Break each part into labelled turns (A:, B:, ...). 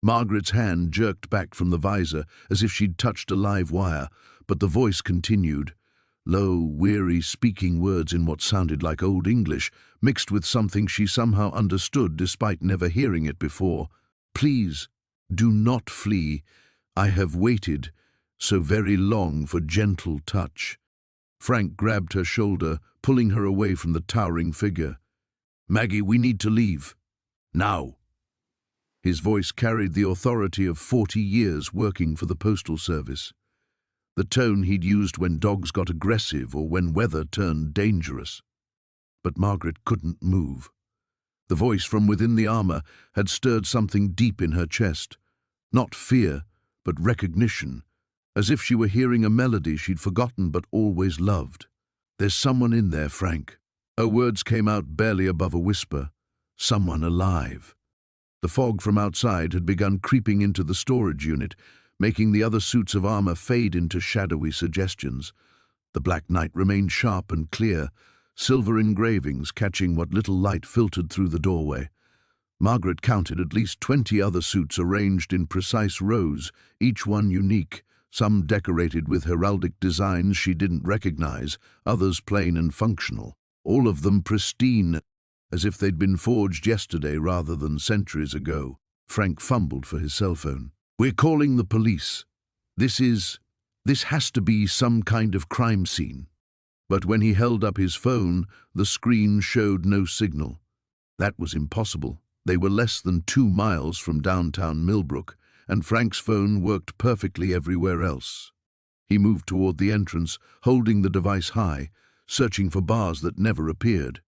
A: Margaret's hand jerked back from the visor as if she'd touched a live wire, but the voice continued, low, weary, speaking words in what sounded like Old English, mixed with something she somehow understood despite never hearing it before. Please, do not flee. I have waited so very long for gentle touch. Frank grabbed her shoulder, pulling her away from the towering figure. Maggie, we need to leave. Now. His voice carried the authority of 40 years working for the Postal Service. The tone he'd used when dogs got aggressive or when weather turned dangerous. But Margaret couldn't move. The voice from within the armor had stirred something deep in her chest. Not fear, but recognition, as if she were hearing a melody she'd forgotten but always loved. There's someone in there, Frank. Her words came out barely above a whisper. Someone alive. The fog from outside had begun creeping into the storage unit, making the other suits of armor fade into shadowy suggestions. The black night remained sharp and clear, silver engravings catching what little light filtered through the doorway. Margaret counted at least 20 other suits arranged in precise rows, each one unique, some decorated with heraldic designs she didn't recognize, others plain and functional, all of them pristine, as if they'd been forged yesterday rather than centuries ago. Frank fumbled for his cell phone. We're calling the police. This has to be some kind of crime scene. But when he held up his phone, the screen showed no signal. That was impossible. They were less than 2 miles from downtown Millbrook, and Frank's phone worked perfectly everywhere else. He moved toward the entrance, holding the device high, searching for bars that never appeared.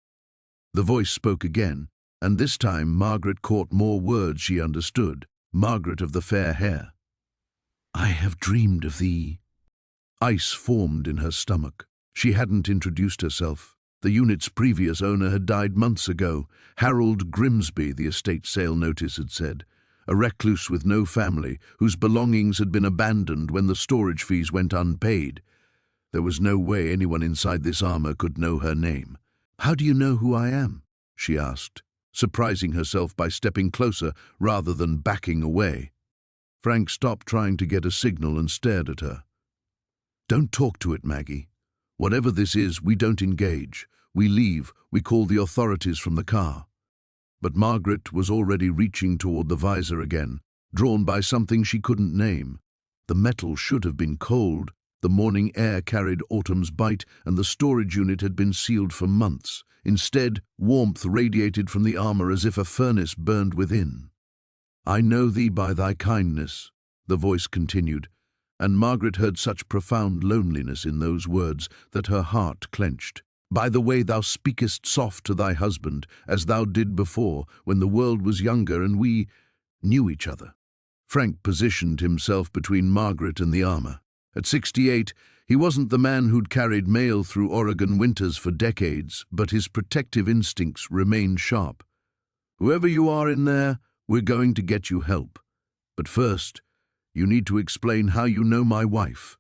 A: The voice spoke again, and this time Margaret caught more words she understood. Margaret of the fair hair. I have dreamed of thee. Ice formed in her stomach. She hadn't introduced herself. The unit's previous owner had died months ago. Harold Grimsby, the estate sale notice had said. A recluse with no family, whose belongings had been abandoned when the storage fees went unpaid. There was no way anyone inside this armor could know her name. How do you know who I am? She asked, surprising herself by stepping closer rather than backing away. Frank stopped trying to get a signal and stared at her. Don't talk to it, Maggie. Whatever this is, we don't engage. We leave. We call the authorities from the car. But Margaret was already reaching toward the visor again, drawn by something she couldn't name. The metal should have been cold. The morning air carried autumn's bite, and the storage unit had been sealed for months. Instead, warmth radiated from the armor as if a furnace burned within. I know thee by thy kindness, the voice continued, and Margaret heard such profound loneliness in those words that her heart clenched. By the way thou speakest soft to thy husband, as thou did before, when the world was younger and we knew each other. Frank positioned himself between Margaret and the armor. At 68, he wasn't the man who'd carried mail through Oregon winters for decades, but his protective instincts remained sharp. Whoever you are in there, we're going to get you help. But first, you need to explain how you know my wife.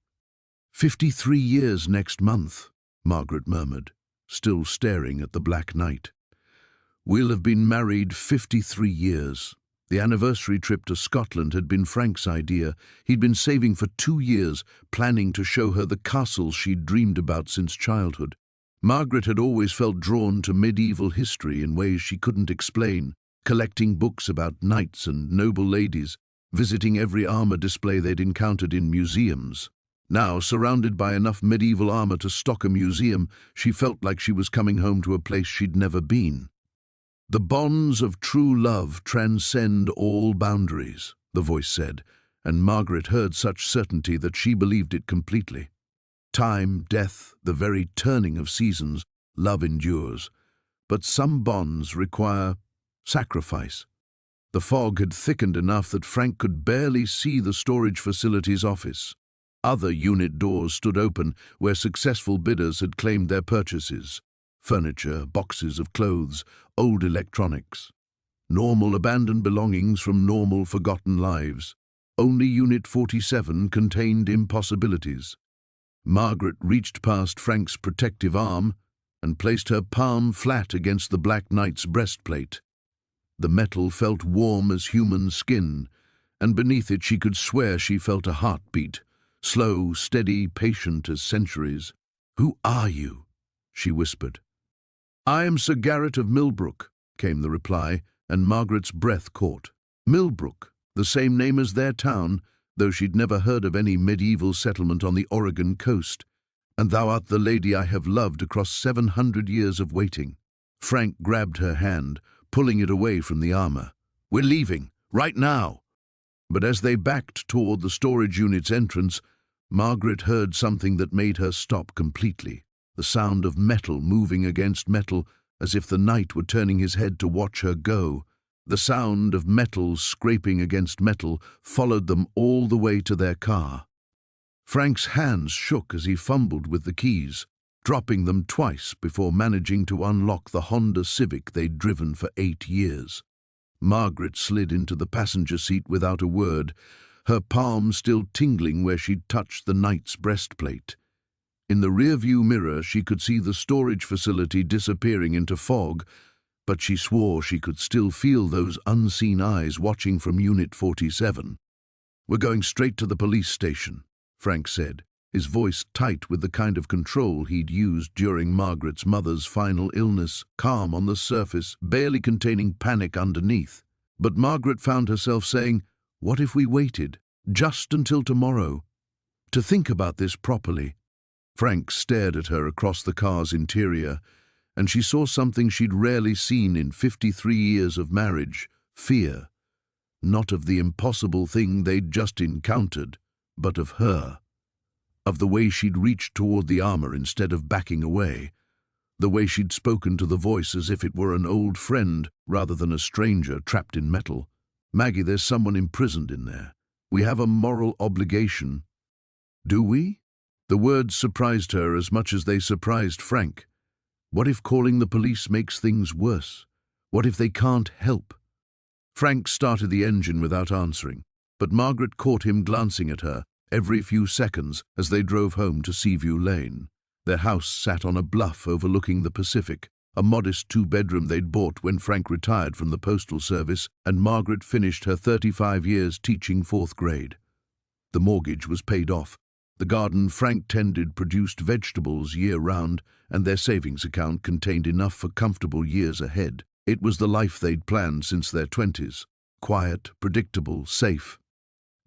A: 53 years next month, Margaret murmured, still staring at the black night. We'll have been married 53 years. The anniversary trip to Scotland had been Frank's idea. He'd been saving for 2 years, planning to show her the castles she'd dreamed about since childhood. Margaret had always felt drawn to medieval history in ways she couldn't explain, collecting books about knights and noble ladies, visiting every armor display they'd encountered in museums. Now, surrounded by enough medieval armor to stock a museum, she felt like she was coming home to a place she'd never been. The bonds of true love transcend all boundaries, the voice said, and Margaret heard such certainty that she believed it completely. Time, death, the very turning of seasons, love endures. But some bonds require sacrifice. The fog had thickened enough that Frank could barely see the storage facility's office. Other unit doors stood open where successful bidders had claimed their purchases. Furniture, boxes of clothes, old electronics. Normal abandoned belongings from normal forgotten lives. Only Unit 47 contained impossibilities. Margaret reached past Frank's protective arm and placed her palm flat against the Black Knight's breastplate. The metal felt warm as human skin, and beneath it she could swear she felt a heartbeat, slow, steady, patient as centuries. "Who are you?" she whispered. "I am Sir Garrett of Millbrook," came the reply, and Margaret's breath caught. Millbrook, the same name as their town, though she'd never heard of any medieval settlement on the Oregon coast. "And thou art the lady I have loved across 700 years of waiting." Frank grabbed her hand, pulling it away from the armor. "We're leaving, right now." But as they backed toward the storage unit's entrance, Margaret heard something that made her stop completely. The sound of metal moving against metal, as if the knight were turning his head to watch her go. The sound of metal scraping against metal followed them all the way to their car. Frank's hands shook as he fumbled with the keys, dropping them twice before managing to unlock the Honda Civic they'd driven for 8 years. Margaret slid into the passenger seat without a word, her palm still tingling where she'd touched the knight's breastplate. In the rearview mirror she could see the storage facility disappearing into fog, but she swore she could still feel those unseen eyes watching from Unit 47. "We're going straight to the police station," Frank said, his voice tight with the kind of control he'd used during Margaret's mother's final illness, calm on the surface, barely containing panic underneath. But Margaret found herself saying, "What if we waited, just until tomorrow, to think about this properly?" Frank stared at her across the car's interior, and she saw something she'd rarely seen in 53 years of marriage: fear. Not of the impossible thing they'd just encountered, but of her. Of the way she'd reached toward the armor instead of backing away. The way she'd spoken to the voice as if it were an old friend rather than a stranger trapped in metal. "Maggie, there's someone imprisoned in there. We have a moral obligation." "Do we?" The words surprised her as much as they surprised Frank. What if calling the police makes things worse? What if they can't help? Frank started the engine without answering, but Margaret caught him glancing at her every few seconds as they drove home to Seaview Lane. Their house sat on a bluff overlooking the Pacific, a modest 2-bedroom they'd bought when Frank retired from the Postal Service and Margaret finished her 35 years teaching 4th grade. The mortgage was paid off. The garden Frank tended produced vegetables year-round, and their savings account contained enough for comfortable years ahead. It was the life they'd planned since their 20s, quiet, predictable, safe.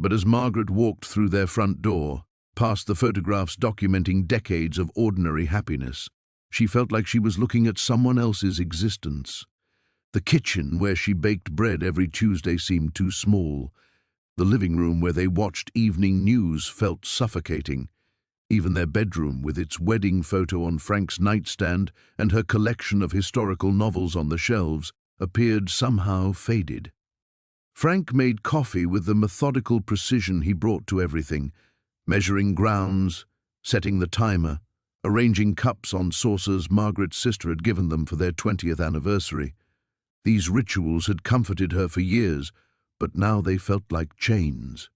A: But as Margaret walked through their front door, past the photographs documenting decades of ordinary happiness, she felt like she was looking at someone else's existence. The kitchen where she baked bread every Tuesday seemed too small. The living room where they watched evening news felt suffocating. Even their bedroom, with its wedding photo on Frank's nightstand and her collection of historical novels on the shelves, appeared somehow faded. Frank made coffee with the methodical precision he brought to everything, measuring grounds, setting the timer, arranging cups on saucers Margaret's sister had given them for their 20th anniversary. These rituals had comforted her for years, but now they felt like chains.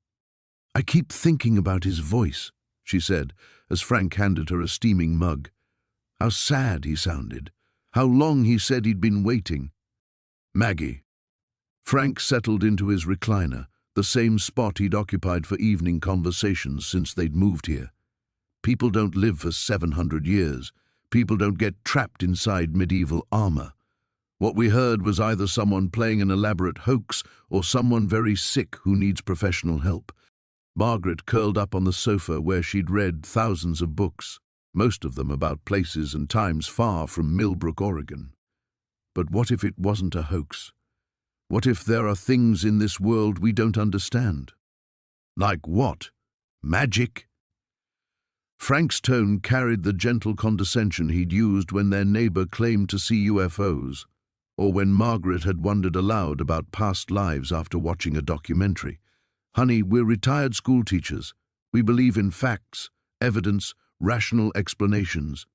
A: "I keep thinking about his voice," she said, as Frank handed her a steaming mug. "How sad he sounded. How long he said he'd been waiting." "Maggie." Frank settled into his recliner, the same spot he'd occupied for evening conversations since they'd moved here. "People don't live for 700 years. People don't get trapped inside medieval armor. What we heard was either someone playing an elaborate hoax or someone very sick who needs professional help." Margaret curled up on the sofa where she'd read thousands of books, most of them about places and times far from Millbrook, Oregon. But what if it wasn't a hoax? What if there are things in this world we don't understand? Like what? Magic? Frank's tone carried the gentle condescension he'd used when their neighbor claimed to see UFOs, or when Margaret had wondered aloud about past lives after watching a documentary. "Honey, we're retired school teachers. We believe in facts, evidence, rational explanations."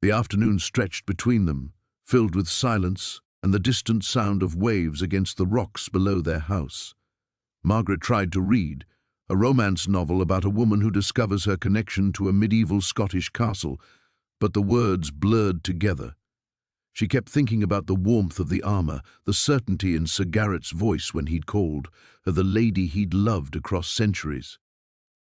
A: The afternoon stretched between them, filled with silence and the distant sound of waves against the rocks below their house. Margaret tried to read, a romance novel about a woman who discovers her connection to a medieval Scottish castle, but the words blurred together. She kept thinking about the warmth of the armor, the certainty in Sir Garrett's voice when he'd called her the lady he'd loved across centuries.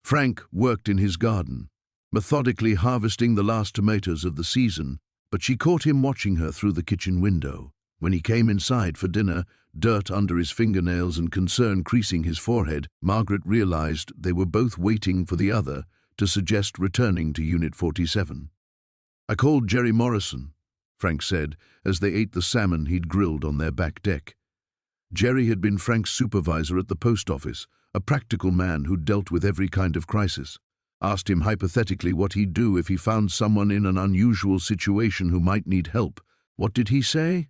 A: Frank worked in his garden, methodically harvesting the last tomatoes of the season, but she caught him watching her through the kitchen window. When he came inside for dinner, dirt under his fingernails and concern creasing his forehead, Margaret realized they were both waiting for the other to suggest returning to Unit 47. "I called Jerry Morrison," Frank said, as they ate the salmon he'd grilled on their back deck. Jerry had been Frank's supervisor at the post office, a practical man who'd dealt with every kind of crisis. Asked him hypothetically what he'd do if he found someone in an unusual situation who might need help. What did he say?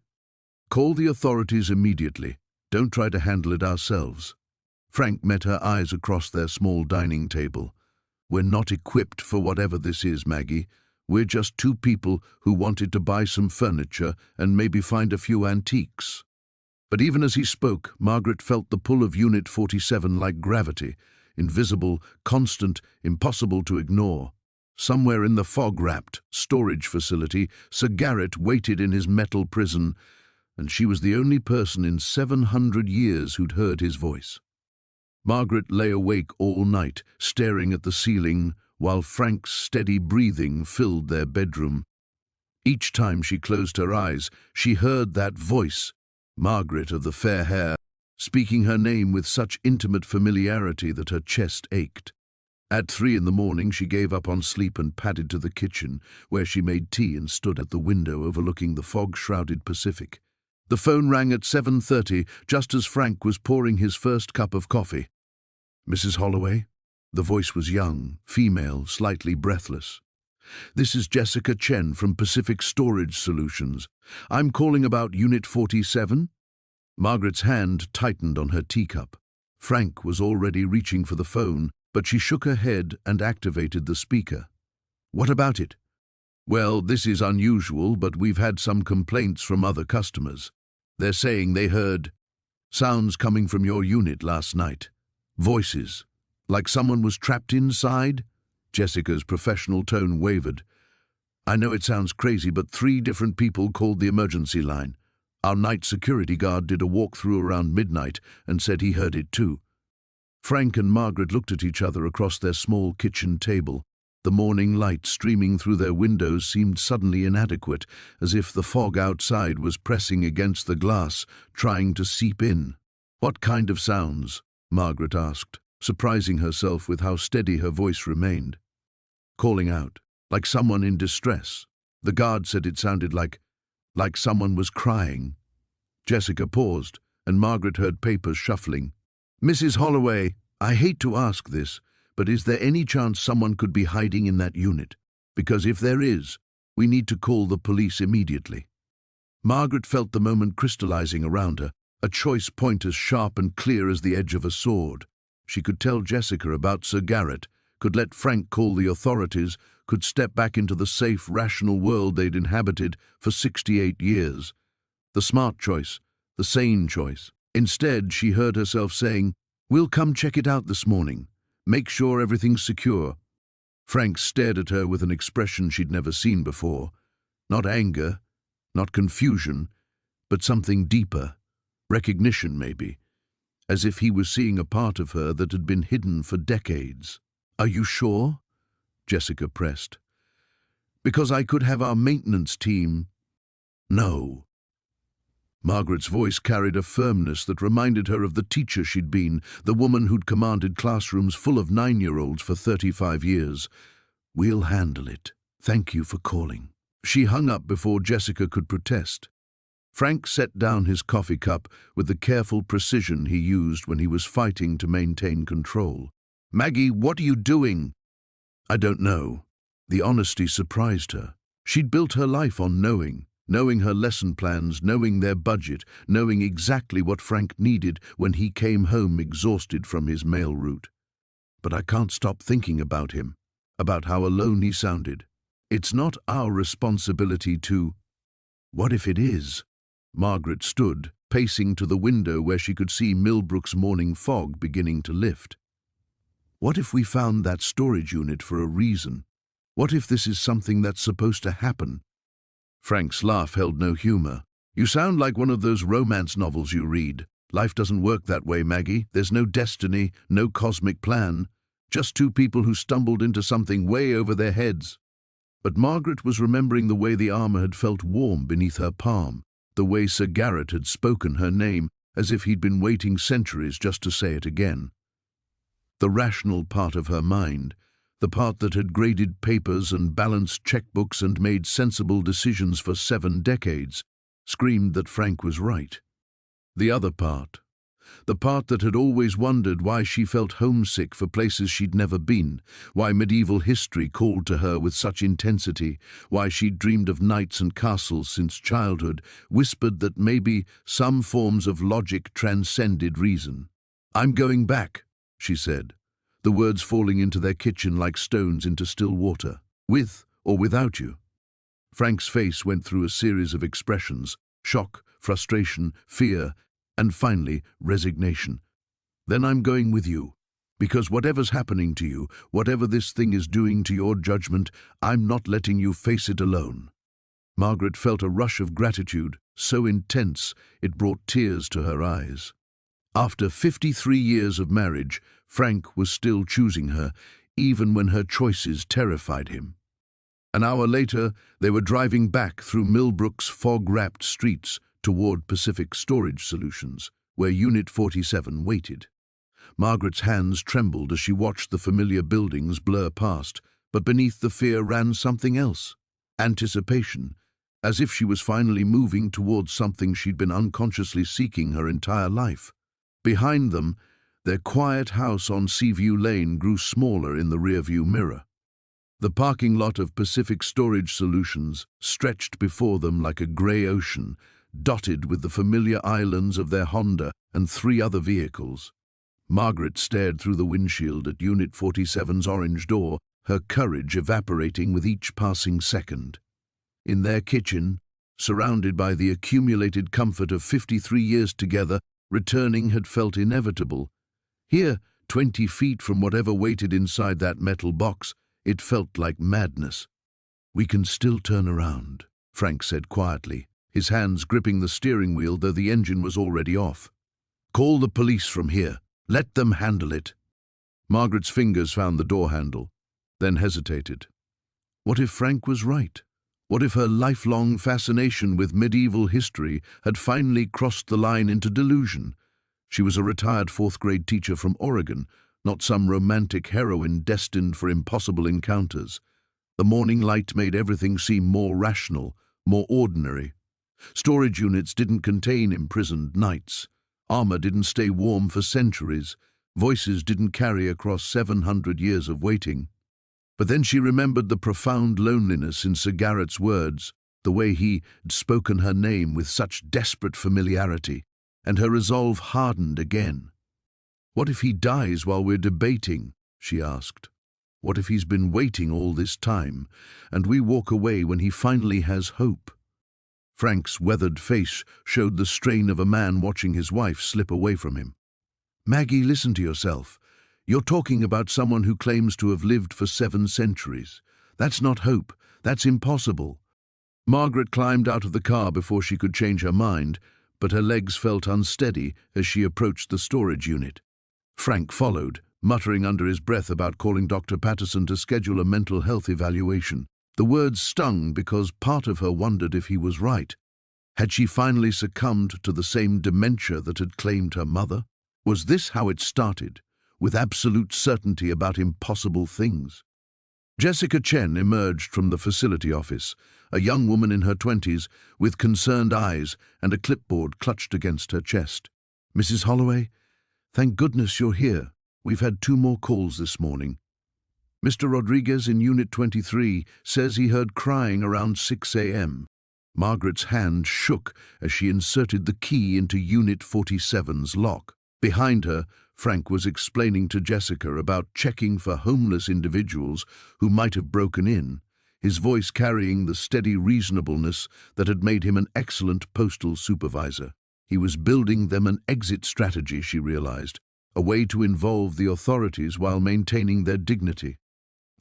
A: "Call the authorities immediately. Don't try to handle it ourselves." Frank met her eyes across their small dining table. "We're not equipped for whatever this is, Maggie. We're just two people who wanted to buy some furniture and maybe find a few antiques." But even as he spoke, Margaret felt the pull of Unit 47 like gravity, invisible, constant, impossible to ignore. Somewhere in the fog-wrapped storage facility, Sir Garrett waited in his metal prison, and she was the only person in 700 years who'd heard his voice. Margaret lay awake all night, staring at the ceiling, while Frank's steady breathing filled their bedroom. Each time she closed her eyes, she heard that voice, Margaret of the fair hair, speaking her name with such intimate familiarity that her chest ached. At 3 in the morning, she gave up on sleep and padded to the kitchen, where she made tea and stood at the window overlooking the fog-shrouded Pacific. The phone rang at 7:30, just as Frank was pouring his first cup of coffee. "Mrs. Holloway?" The voice was young, female, slightly breathless. "This is Jessica Chen from Pacific Storage Solutions. I'm calling about Unit 47. Margaret's hand tightened on her teacup. Frank was already reaching for the phone, but she shook her head and activated the speaker. "What about it?" "Well, this is unusual, but we've had some complaints from other customers. They're saying they heard sounds coming from your unit last night. Voices. Like someone was trapped inside?" Jessica's professional tone wavered. "I know it sounds crazy, but 3 different people called the emergency line. Our night security guard did a walkthrough around midnight and said he heard it too." Frank and Margaret looked at each other across their small kitchen table. The morning light streaming through their windows seemed suddenly inadequate, as if the fog outside was pressing against the glass, trying to seep in. "What kind of sounds?" Margaret asked, surprising herself with how steady her voice remained. "Calling out, like someone in distress. The guard said it sounded like someone was crying." Jessica paused, and Margaret heard papers shuffling. "Mrs. Holloway, I hate to ask this, but is there any chance someone could be hiding in that unit? Because if there is, we need to call the police immediately." Margaret felt the moment crystallizing around her, a choice point as sharp and clear as the edge of a sword. She could tell Jessica about Sir Garrett, could let Frank call the authorities, could step back into the safe, rational world they'd inhabited for 68 years. The smart choice, the sane choice. Instead, she heard herself saying, "We'll come check it out this morning. Make sure everything's secure." Frank stared at her with an expression she'd never seen before. Not anger, not confusion, but something deeper. Recognition, maybe. As if he was seeing a part of her that had been hidden for decades. "Are you sure?" Jessica pressed. "Because I could have our maintenance team." "No." Margaret's voice carried a firmness that reminded her of the teacher she'd been, the woman who'd commanded classrooms full of 9-year-olds for 35 years. "We'll handle it. Thank you for calling." She hung up before Jessica could protest. Frank set down his coffee cup with the careful precision he used when he was fighting to maintain control. "Maggie, what are you doing?" "I don't know." The honesty surprised her. She'd built her life on knowing her lesson plans, knowing their budget, knowing exactly what Frank needed when he came home exhausted from his mail route. "But I can't stop thinking about him, about how alone he sounded. It's not our responsibility to—" "What if it is?" Margaret stood, pacing to the window where she could see Millbrook's morning fog beginning to lift. "What if we found that storage unit for a reason? What if this is something that's supposed to happen? Frank's laugh held no humor. You sound like one of those romance novels you read. Life doesn't work that way, Maggie. There's no destiny, no cosmic plan. Just two people who stumbled into something way over their heads. But Margaret was remembering the way the armor had felt warm beneath her palm, the way Sir Garrett had spoken her name, as if he'd been waiting centuries just to say it again. The rational part of her mind, the part that had graded papers and balanced checkbooks and made sensible decisions for 7 decades, screamed that Frank was right. The other part, the part that had always wondered why she felt homesick for places she'd never been, why medieval history called to her with such intensity, why she'd dreamed of knights and castles since childhood, whispered that maybe some forms of logic transcended reason. "I'm going back," she said, the words falling into their kitchen like stones into still water. "With or without you." Frank's face went through a series of expressions: shock, frustration, fear, and finally, resignation. "Then I'm going with you. Because whatever's happening to you, whatever this thing is doing to your judgment, I'm not letting you face it alone." Margaret felt a rush of gratitude, so intense it brought tears to her eyes. After 53 years of marriage, Frank was still choosing her, even when her choices terrified him. An hour later, they were driving back through Millbrook's fog-wrapped streets toward Pacific Storage Solutions, where Unit 47 waited. Margaret's hands trembled as she watched the familiar buildings blur past, but beneath the fear ran something else: anticipation, as if she was finally moving towards something she'd been unconsciously seeking her entire life. Behind them, their quiet house on Seaview Lane grew smaller in the rearview mirror. The parking lot of Pacific Storage Solutions stretched before them like a grey ocean, dotted with the familiar islands of their Honda and 3 other vehicles. Margaret stared through the windshield at Unit 47's orange door, her courage evaporating with each passing second. In their kitchen, surrounded by the accumulated comfort of 53 years together, returning had felt inevitable. Here, 20 feet from whatever waited inside that metal box, it felt like madness. "We can still turn around," Frank said quietly, his hands gripping the steering wheel though the engine was already off. "Call the police from here. Let them handle it." Margaret's fingers found the door handle, then hesitated. What if Frank was right? What if her lifelong fascination with medieval history had finally crossed the line into delusion? She was a retired 4th-grade teacher from Oregon, not some romantic heroine destined for impossible encounters. The morning light made everything seem more rational, more ordinary. Storage units didn't contain imprisoned knights. Armor didn't stay warm for centuries. Voices didn't carry across 700 years of waiting. But then she remembered the profound loneliness in Sir Garrett's words, the way he'd spoken her name with such desperate familiarity, and her resolve hardened again. "What if he dies while we're debating?" she asked. "What if he's been waiting all this time, and we walk away when he finally has hope?" Frank's weathered face showed the strain of a man watching his wife slip away from him. "Maggie, listen to yourself. You're talking about someone who claims to have lived for 7 centuries. That's not hope. That's impossible." Margaret climbed out of the car before she could change her mind, but her legs felt unsteady as she approached the storage unit. Frank followed, muttering under his breath about calling Dr. Patterson to schedule a mental health evaluation. The words stung because part of her wondered if he was right. Had she finally succumbed to the same dementia that had claimed her mother? Was this how it started, with absolute certainty about impossible things? Jessica Chen emerged from the facility office, a young woman in her 20s, with concerned eyes and a clipboard clutched against her chest. "Mrs. Holloway, thank goodness you're here. We've had 2 more calls this morning. Mr. Rodriguez in Unit 23 says he heard crying around 6 a.m. Margaret's hand shook as she inserted the key into Unit 47's lock. Behind her, Frank was explaining to Jessica about checking for homeless individuals who might have broken in, his voice carrying the steady reasonableness that had made him an excellent postal supervisor. He was building them an exit strategy, she realized, a way to involve the authorities while maintaining their dignity.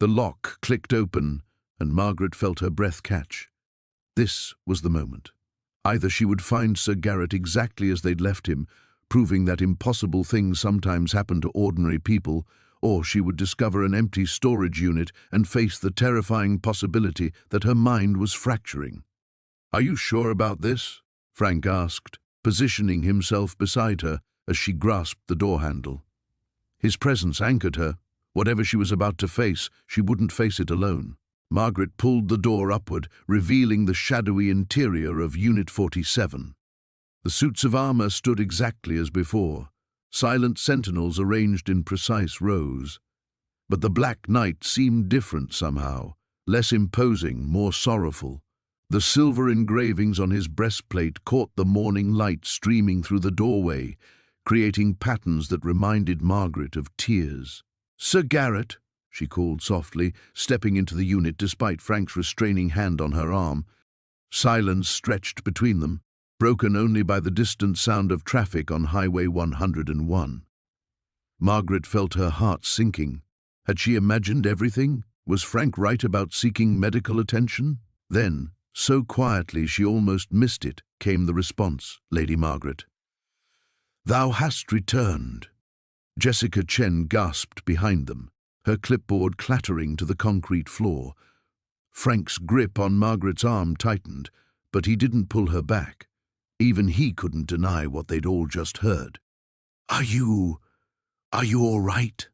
A: The lock clicked open, and Margaret felt her breath catch. This was the moment. Either she would find Sir Garrett exactly as they'd left him, proving that impossible things sometimes happen to ordinary people, or she would discover an empty storage unit and face the terrifying possibility that her mind was fracturing. "Are you sure about this?" Frank asked, positioning himself beside her as she grasped the door handle. His presence anchored her. Whatever she was about to face, she wouldn't face it alone. Margaret pulled the door upward, revealing the shadowy interior of Unit 47. The suits of armor stood exactly as before, silent sentinels arranged in precise rows. But the Black Knight seemed different somehow, less imposing, more sorrowful. The silver engravings on his breastplate caught the morning light streaming through the doorway, creating patterns that reminded Margaret of tears. "Sir Garrett," she called softly, stepping into the unit despite Frank's restraining hand on her arm. Silence stretched between them, broken only by the distant sound of traffic on Highway 101. Margaret felt her heart sinking. Had she imagined everything? Was Frank right about seeking medical attention? Then, so quietly she almost missed it, came the response, "Lady Margaret." "Thou hast returned." Jessica Chen gasped behind them, her clipboard clattering to the concrete floor. Frank's grip on Margaret's arm tightened, but he didn't pull her back. Even he couldn't deny what they'd all just heard. Are you all right?"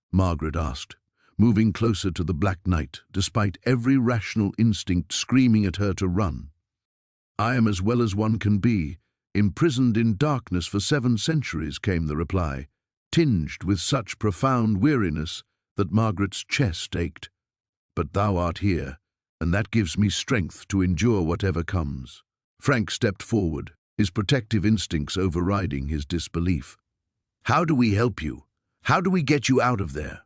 A: Margaret asked, moving closer to the Black Knight, despite every rational instinct screaming at her to run. "I am as well as one can be, imprisoned in darkness for 7 centuries, came the reply, tinged with such profound weariness that Margaret's chest ached. "But thou art here, and that gives me strength to endure whatever comes." Frank stepped forward, his protective instincts overriding his disbelief. "How do we help you? How do we get you out of there?"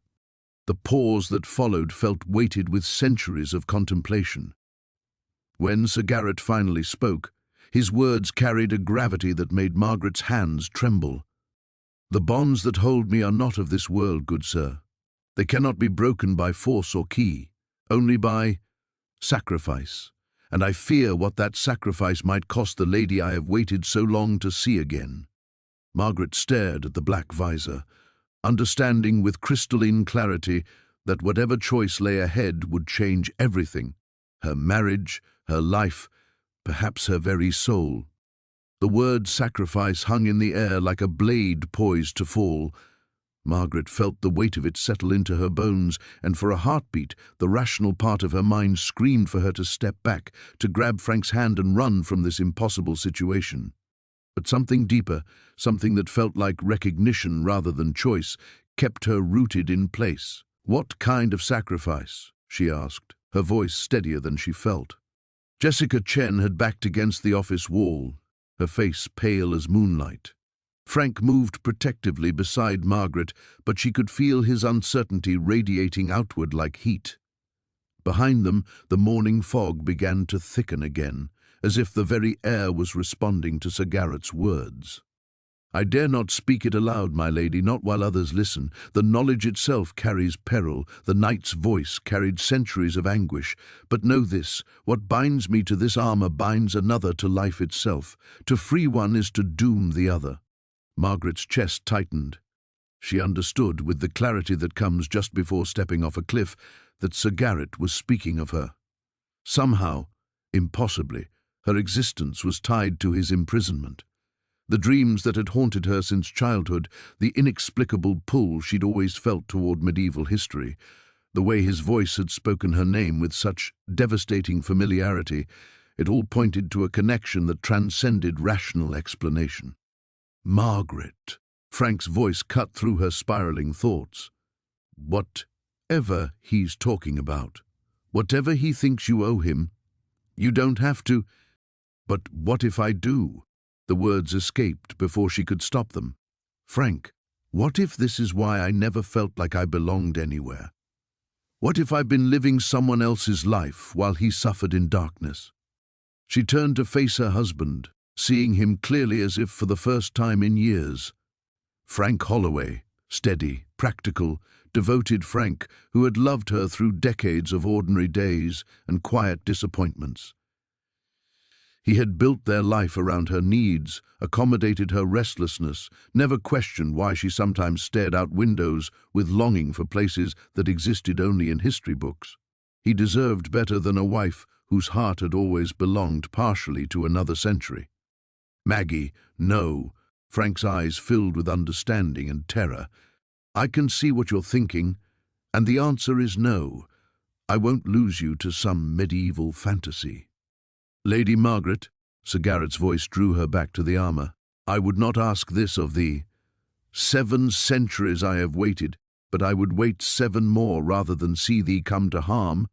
A: The pause that followed felt weighted with centuries of contemplation. When Sir Garrett finally spoke, his words carried a gravity that made Margaret's hands tremble. "The bonds that hold me are not of this world, good sir. They cannot be broken by force or key, only by sacrifice. And I fear what that sacrifice might cost the lady I have waited so long to see again." Margaret stared at the black visor, understanding with crystalline clarity that whatever choice lay ahead would change everything: her marriage, her life, perhaps her very soul. The word sacrifice hung in the air like a blade poised to fall. Margaret felt the weight of it settle into her bones, and for a heartbeat, the rational part of her mind screamed for her to step back, to grab Frank's hand and run from this impossible situation. But something deeper, something that felt like recognition rather than choice, kept her rooted in place. "What kind of sacrifice?" she asked, her voice steadier than she felt. Jessica Chen had backed against the office wall, her face pale as moonlight. Frank moved protectively beside Margaret, but she could feel his uncertainty radiating outward like heat. Behind them, the morning fog began to thicken again, as if the very air was responding to Sir Garrett's words. "I dare not speak it aloud, my lady, not while others listen. The knowledge itself carries peril. The knight's voice carried centuries of anguish. But know this, what binds me to this armor binds another to life itself. To free one is to doom the other." Margaret's chest tightened. She understood, with the clarity that comes just before stepping off a cliff, that Sir Garrett was speaking of her. Somehow, impossibly, her existence was tied to his imprisonment. The dreams that had haunted her since childhood, the inexplicable pull she'd always felt toward medieval history, the way his voice had spoken her name with such devastating familiarity, it all pointed to a connection that transcended rational explanation. "Margaret," Frank's voice cut through her spiraling thoughts. "Whatever he's talking about, whatever he thinks you owe him, you don't have to—" "But what if I do?" The words escaped before she could stop them. "Frank, what if this is why I never felt like I belonged anywhere? What if I've been living someone else's life while he suffered in darkness?" She turned to face her husband, seeing him clearly as if for the first time in years. Frank Holloway, steady, practical, devoted Frank, who had loved her through decades of ordinary days and quiet disappointments. He had built their life around her needs, accommodated her restlessness, never questioned why she sometimes stared out windows with longing for places that existed only in history books. He deserved better than a wife whose heart had always belonged partially to another century. Maggie, no. Frank's eyes filled with understanding and terror. I can see what you're thinking, and the answer is no. I won't lose you to some medieval fantasy. Lady Margaret, Sir Garret's voice drew her back to the armour. I would not ask this of thee. 7 centuries I have waited, but I would wait 7 more rather than see thee come to harm.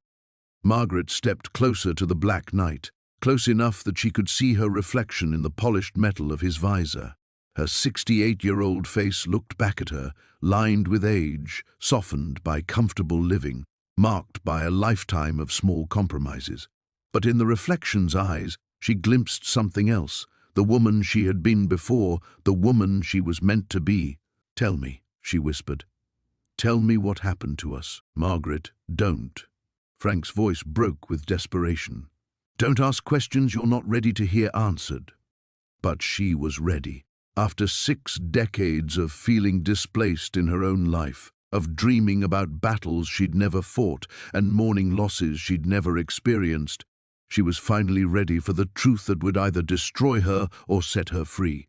A: Margaret stepped closer to the Black Knight, close enough that she could see her reflection in the polished metal of his visor. Her 68-year-old face looked back at her, lined with age, softened by comfortable living, marked by a lifetime of small compromises. But in the reflection's eyes, she glimpsed something else, the woman she had been before, the woman she was meant to be. Tell me, she whispered. Tell me what happened to us. Margaret, don't. Frank's voice broke with desperation. Don't ask questions you're not ready to hear answered. But she was ready. After 6 decades of feeling displaced in her own life, of dreaming about battles she'd never fought and mourning losses she'd never experienced, she was finally ready for the truth that would either destroy her or set her free.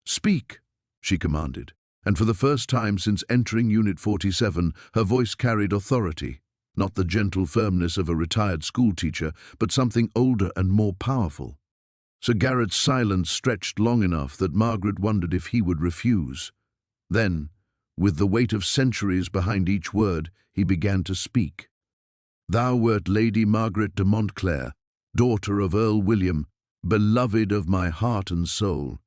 A: Speak, she commanded, and for the first time since entering Unit 47, her voice carried authority, not the gentle firmness of a retired schoolteacher, but something older and more powerful. Sir Garret's silence stretched long enough that Margaret wondered if he would refuse. Then, with the weight of centuries behind each word, he began to speak. Thou wert Lady Margaret de Montclair, daughter of Earl William, beloved of my heart and soul.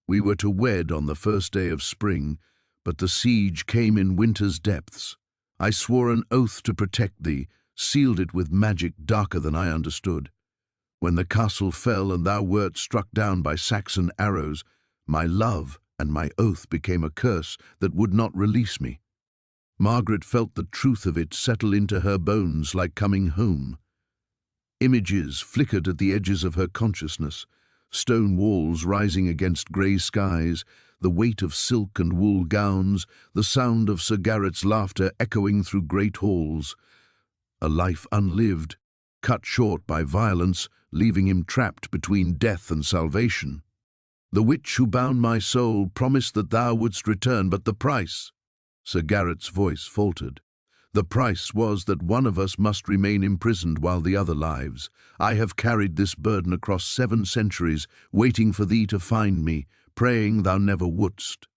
A: We were to wed on the first day of spring, but the siege came in winter's depths. I swore an oath to protect thee, sealed it with magic darker than I understood. When the castle fell and thou wert struck down by Saxon arrows, my love and my oath became a curse that would not release me. Margaret felt the truth of it settle into her bones like coming home. Images flickered at the edges of her consciousness, stone walls rising against grey skies, the weight of silk and wool gowns, the sound of Sir Garret's laughter echoing through great halls. A life unlived, cut short by violence, leaving him trapped between death and salvation. The witch who bound my soul promised that thou wouldst return, but the price— Sir Garret's voice faltered. The price was that one of us must remain imprisoned while the other lives. I have carried this burden across 7 centuries, waiting for thee to find me, praying thou never wouldst.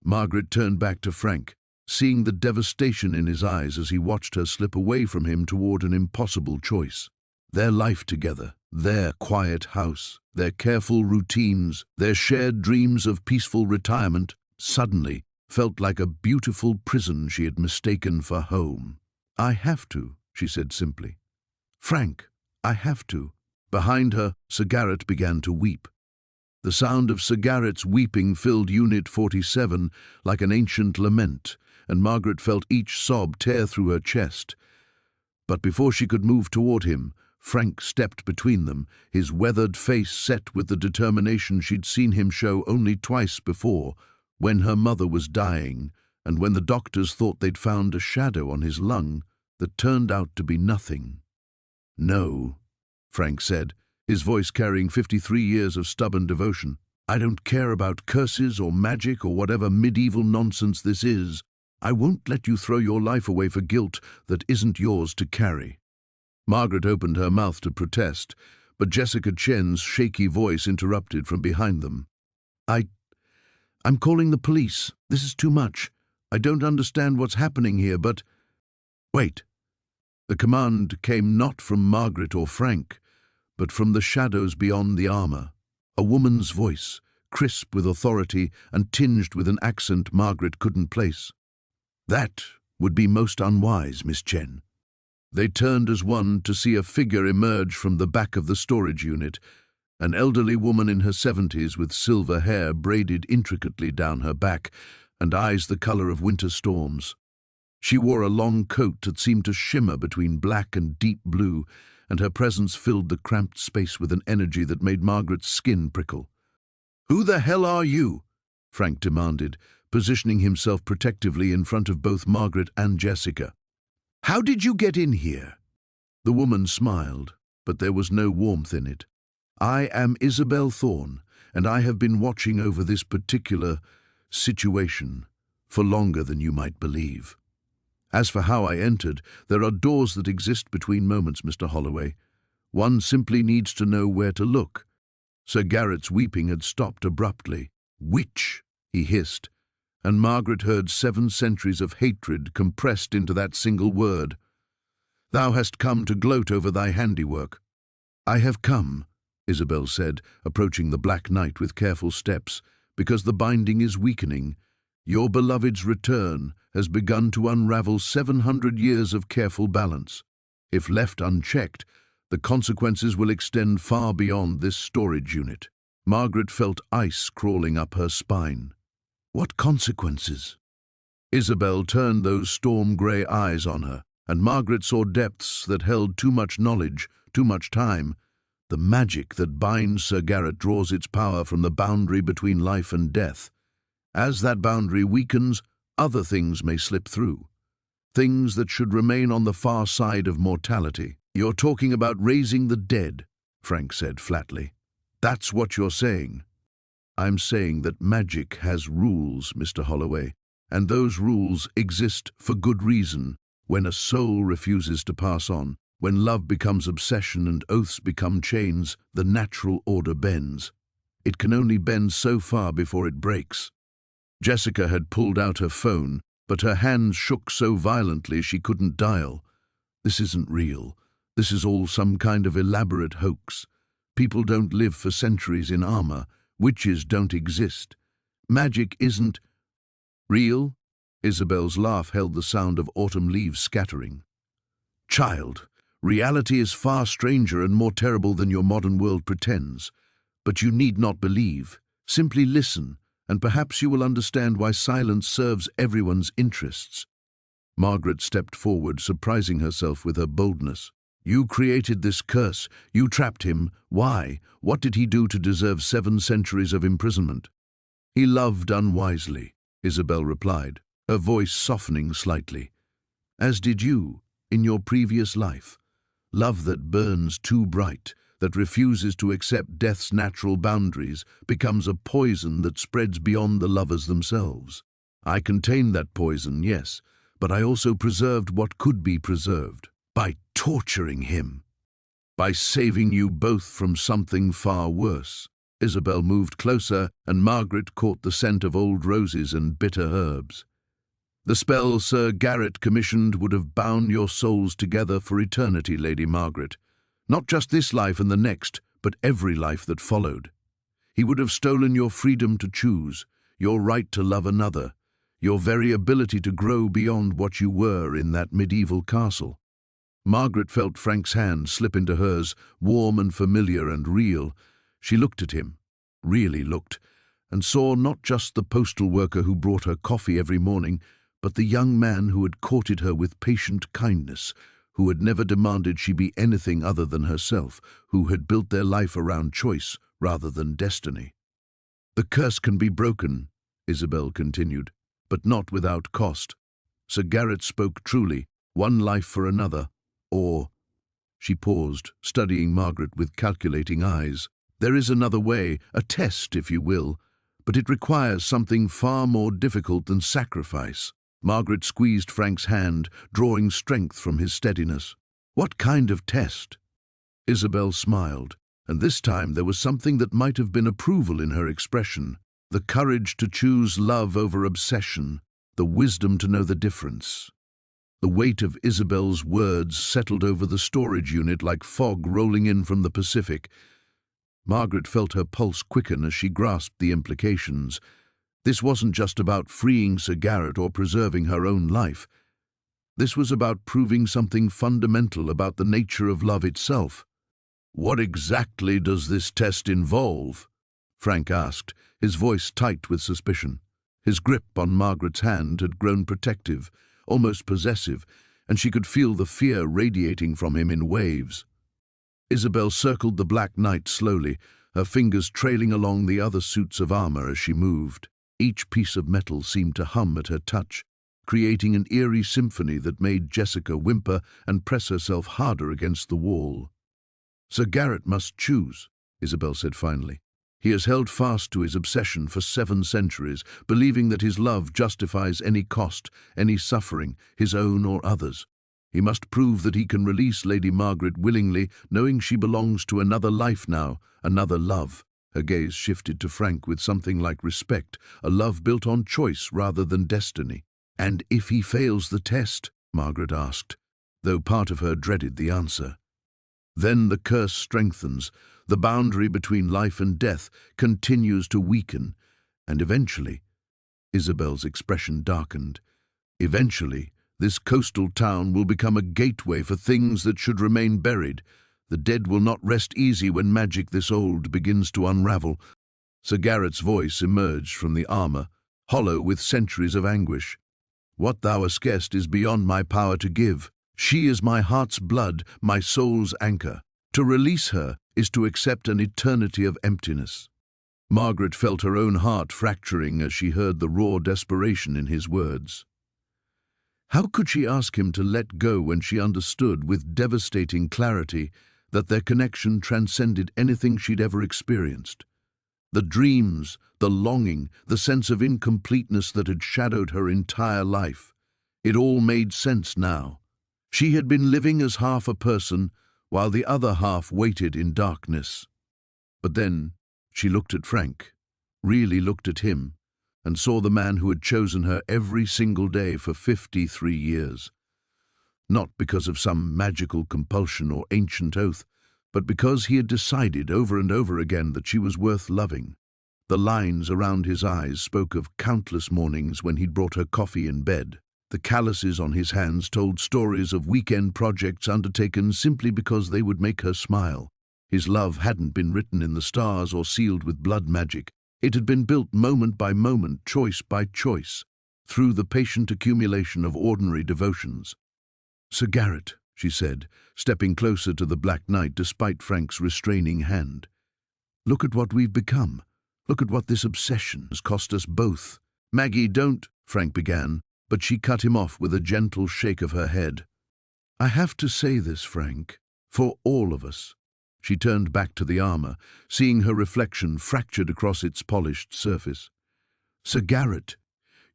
A: Margaret turned back to Frank, seeing the devastation in his eyes as he watched her slip away from him toward an impossible choice. Their life together, their quiet house, their careful routines, their shared dreams of peaceful retirement, suddenly felt like a beautiful prison she had mistaken for home. I have to, she said simply. Frank, I have to. Behind her, Sir Garret began to weep. The sound of Sir Garret's weeping filled Unit 47 like an ancient lament, and Margaret felt each sob tear through her chest. But before she could move toward him, Frank stepped between them, his weathered face set with the determination she'd seen him show only twice before, when her mother was dying, and when the doctors thought they'd found a shadow on his lung that turned out to be nothing. No, Frank said, his voice carrying 53 years of stubborn devotion. I don't care about curses or magic or whatever medieval nonsense this is. I won't let you throw your life away for guilt that isn't yours to carry. Margaret opened her mouth to protest, but Jessica Chen's shaky voice interrupted from behind them. I'm calling the police. This is too much. I don't understand what's happening here, but— Wait. The command came not from Margaret or Frank, but from the shadows beyond the armour. A woman's voice, crisp with authority and tinged with an accent Margaret couldn't place. That would be most unwise, Miss Chen. They turned as one to see a figure emerge from the back of the storage unit, an elderly woman in her 70s with silver hair braided intricately down her back and eyes the colour of winter storms. She wore a long coat that seemed to shimmer between black and deep blue, and her presence filled the cramped space with an energy that made Margaret's skin prickle. "Who the hell are you?" Frank demanded, positioning himself protectively in front of both Margaret and Jessica. "How did you get in here?" The woman smiled, but there was no warmth in it. "I am Isabel Thorne, and I have been watching over this particular situation for longer than you might believe. As for how I entered, there are doors that exist between moments, Mr. Holloway. One simply needs to know where to look." Sir Garrett's weeping had stopped abruptly. "Witch," he hissed, and Margaret heard 7 centuries of hatred compressed into that single word. "Thou hast come to gloat over thy handiwork." "I have come," Isabel said, approaching the Black Knight with careful steps, "because the binding is weakening. Your beloved's return has begun to unravel 700 years of careful balance. If left unchecked, the consequences will extend far beyond this storage unit." Margaret felt ice crawling up her spine. "What consequences?" Isabel turned those storm-grey eyes on her, and Margaret saw depths that held too much knowledge, too much time. The magic that binds Sir Garrett draws its power from the boundary between life and death. As that boundary weakens, other things may slip through. Things that should remain on the far side of mortality. "You're talking about raising the dead," Frank said flatly. "That's what you're saying." "I'm saying that magic has rules, Mr. Holloway, and those rules exist for good reason. When a soul refuses to pass on, when love becomes obsession and oaths become chains, the natural order bends. It can only bend so far before it breaks." Jessica had pulled out her phone, but her hands shook so violently she couldn't dial. "This isn't real. This is all some kind of elaborate hoax. People don't live for centuries in armor. Witches don't exist. Magic isn't real." Isabel's laugh held the sound of autumn leaves scattering. "Child, reality is far stranger and more terrible than your modern world pretends. But you need not believe. Simply listen, and perhaps you will understand why silence serves everyone's interests." Margaret stepped forward, surprising herself with her boldness. "You created this curse. You trapped him. Why? What did he do to deserve 7 centuries of imprisonment?" "He loved unwisely," Isabel replied, her voice softening slightly. "As did you, in your previous life. Love that burns too bright, that refuses to accept death's natural boundaries, becomes a poison that spreads beyond the lovers themselves. I contained that poison, yes, but I also preserved what could be preserved. By torturing him. By saving you both from something far worse." Isabel moved closer, and Margaret caught the scent of old roses and bitter herbs. "The spell Sir Garrett commissioned would have bound your souls together for eternity, Lady Margaret. Not just this life and the next, but every life that followed. He would have stolen your freedom to choose, your right to love another, your very ability to grow beyond what you were in that medieval castle." Margaret felt Frank's hand slip into hers, warm and familiar and real. She looked at him, really looked, and saw not just the postal worker who brought her coffee every morning, but the young man who had courted her with patient kindness, who had never demanded she be anything other than herself, who had built their life around choice rather than destiny. "The curse can be broken," Isabel continued, "but not without cost. Sir Garrett spoke truly, one life for another, or—" She paused, studying Margaret with calculating eyes. "There is another way, a test, if you will, but it requires something far more difficult than sacrifice." Margaret squeezed Frank's hand, drawing strength from his steadiness. "What kind of test?" Isabel smiled, and this time there was something that might have been approval in her expression. The courage to choose love over obsession, the wisdom to know the difference. The weight of Isabel's words settled over the storage unit like fog rolling in from the Pacific. Margaret felt her pulse quicken as she grasped the implications. This wasn't just about freeing Sir Garrett or preserving her own life. This was about proving something fundamental about the nature of love itself. "What exactly does this test involve?" Frank asked, his voice tight with suspicion. His grip on Margaret's hand had grown protective, almost possessive, and she could feel the fear radiating from him in waves. Isabel circled the Black Knight slowly, her fingers trailing along the other suits of armor as she moved. Each piece of metal seemed to hum at her touch, creating an eerie symphony that made Jessica whimper and press herself harder against the wall. "Sir Garrett must choose," Isabel said finally. "He has held fast to his obsession for 7 centuries, believing that his love justifies any cost, any suffering, his own or others. He must prove that he can release Lady Margaret willingly, knowing she belongs to another life now, another love." Her gaze shifted to Frank with something like respect, a love built on choice rather than destiny. "And if he fails the test?" Margaret asked, though part of her dreaded the answer. "Then the curse strengthens, the boundary between life and death continues to weaken, and eventually," Isabel's expression darkened, "eventually, this coastal town will become a gateway for things that should remain buried. The dead will not rest easy when magic this old begins to unravel." Sir Garrett's voice emerged from the armor, hollow with centuries of anguish. "What thou askest is beyond my power to give. She is my heart's blood, my soul's anchor. To release her is to accept an eternity of emptiness." Margaret felt her own heart fracturing as she heard the raw desperation in his words. How could she ask him to let go when she understood with devastating clarity that their connection transcended anything she'd ever experienced? The dreams, the longing, the sense of incompleteness that had shadowed her entire life. It all made sense now. She had been living as half a person, while the other half waited in darkness. But then she looked at Frank, really looked at him, and saw the man who had chosen her every single day for 53 years. Not because of some magical compulsion or ancient oath, but because he had decided over and over again that she was worth loving. The lines around his eyes spoke of countless mornings when he'd brought her coffee in bed. The calluses on his hands told stories of weekend projects undertaken simply because they would make her smile. His love hadn't been written in the stars or sealed with blood magic. It had been built moment by moment, choice by choice, through the patient accumulation of ordinary devotions. "Sir Garrett," she said, stepping closer to the Black Knight despite Frank's restraining hand. "Look at what we've become. Look at what this obsession has cost us both." "Maggie, don't," Frank began, but she cut him off with a gentle shake of her head. "I have to say this, Frank, for all of us." She turned back to the armor, seeing her reflection fractured across its polished surface. "Sir Garrett,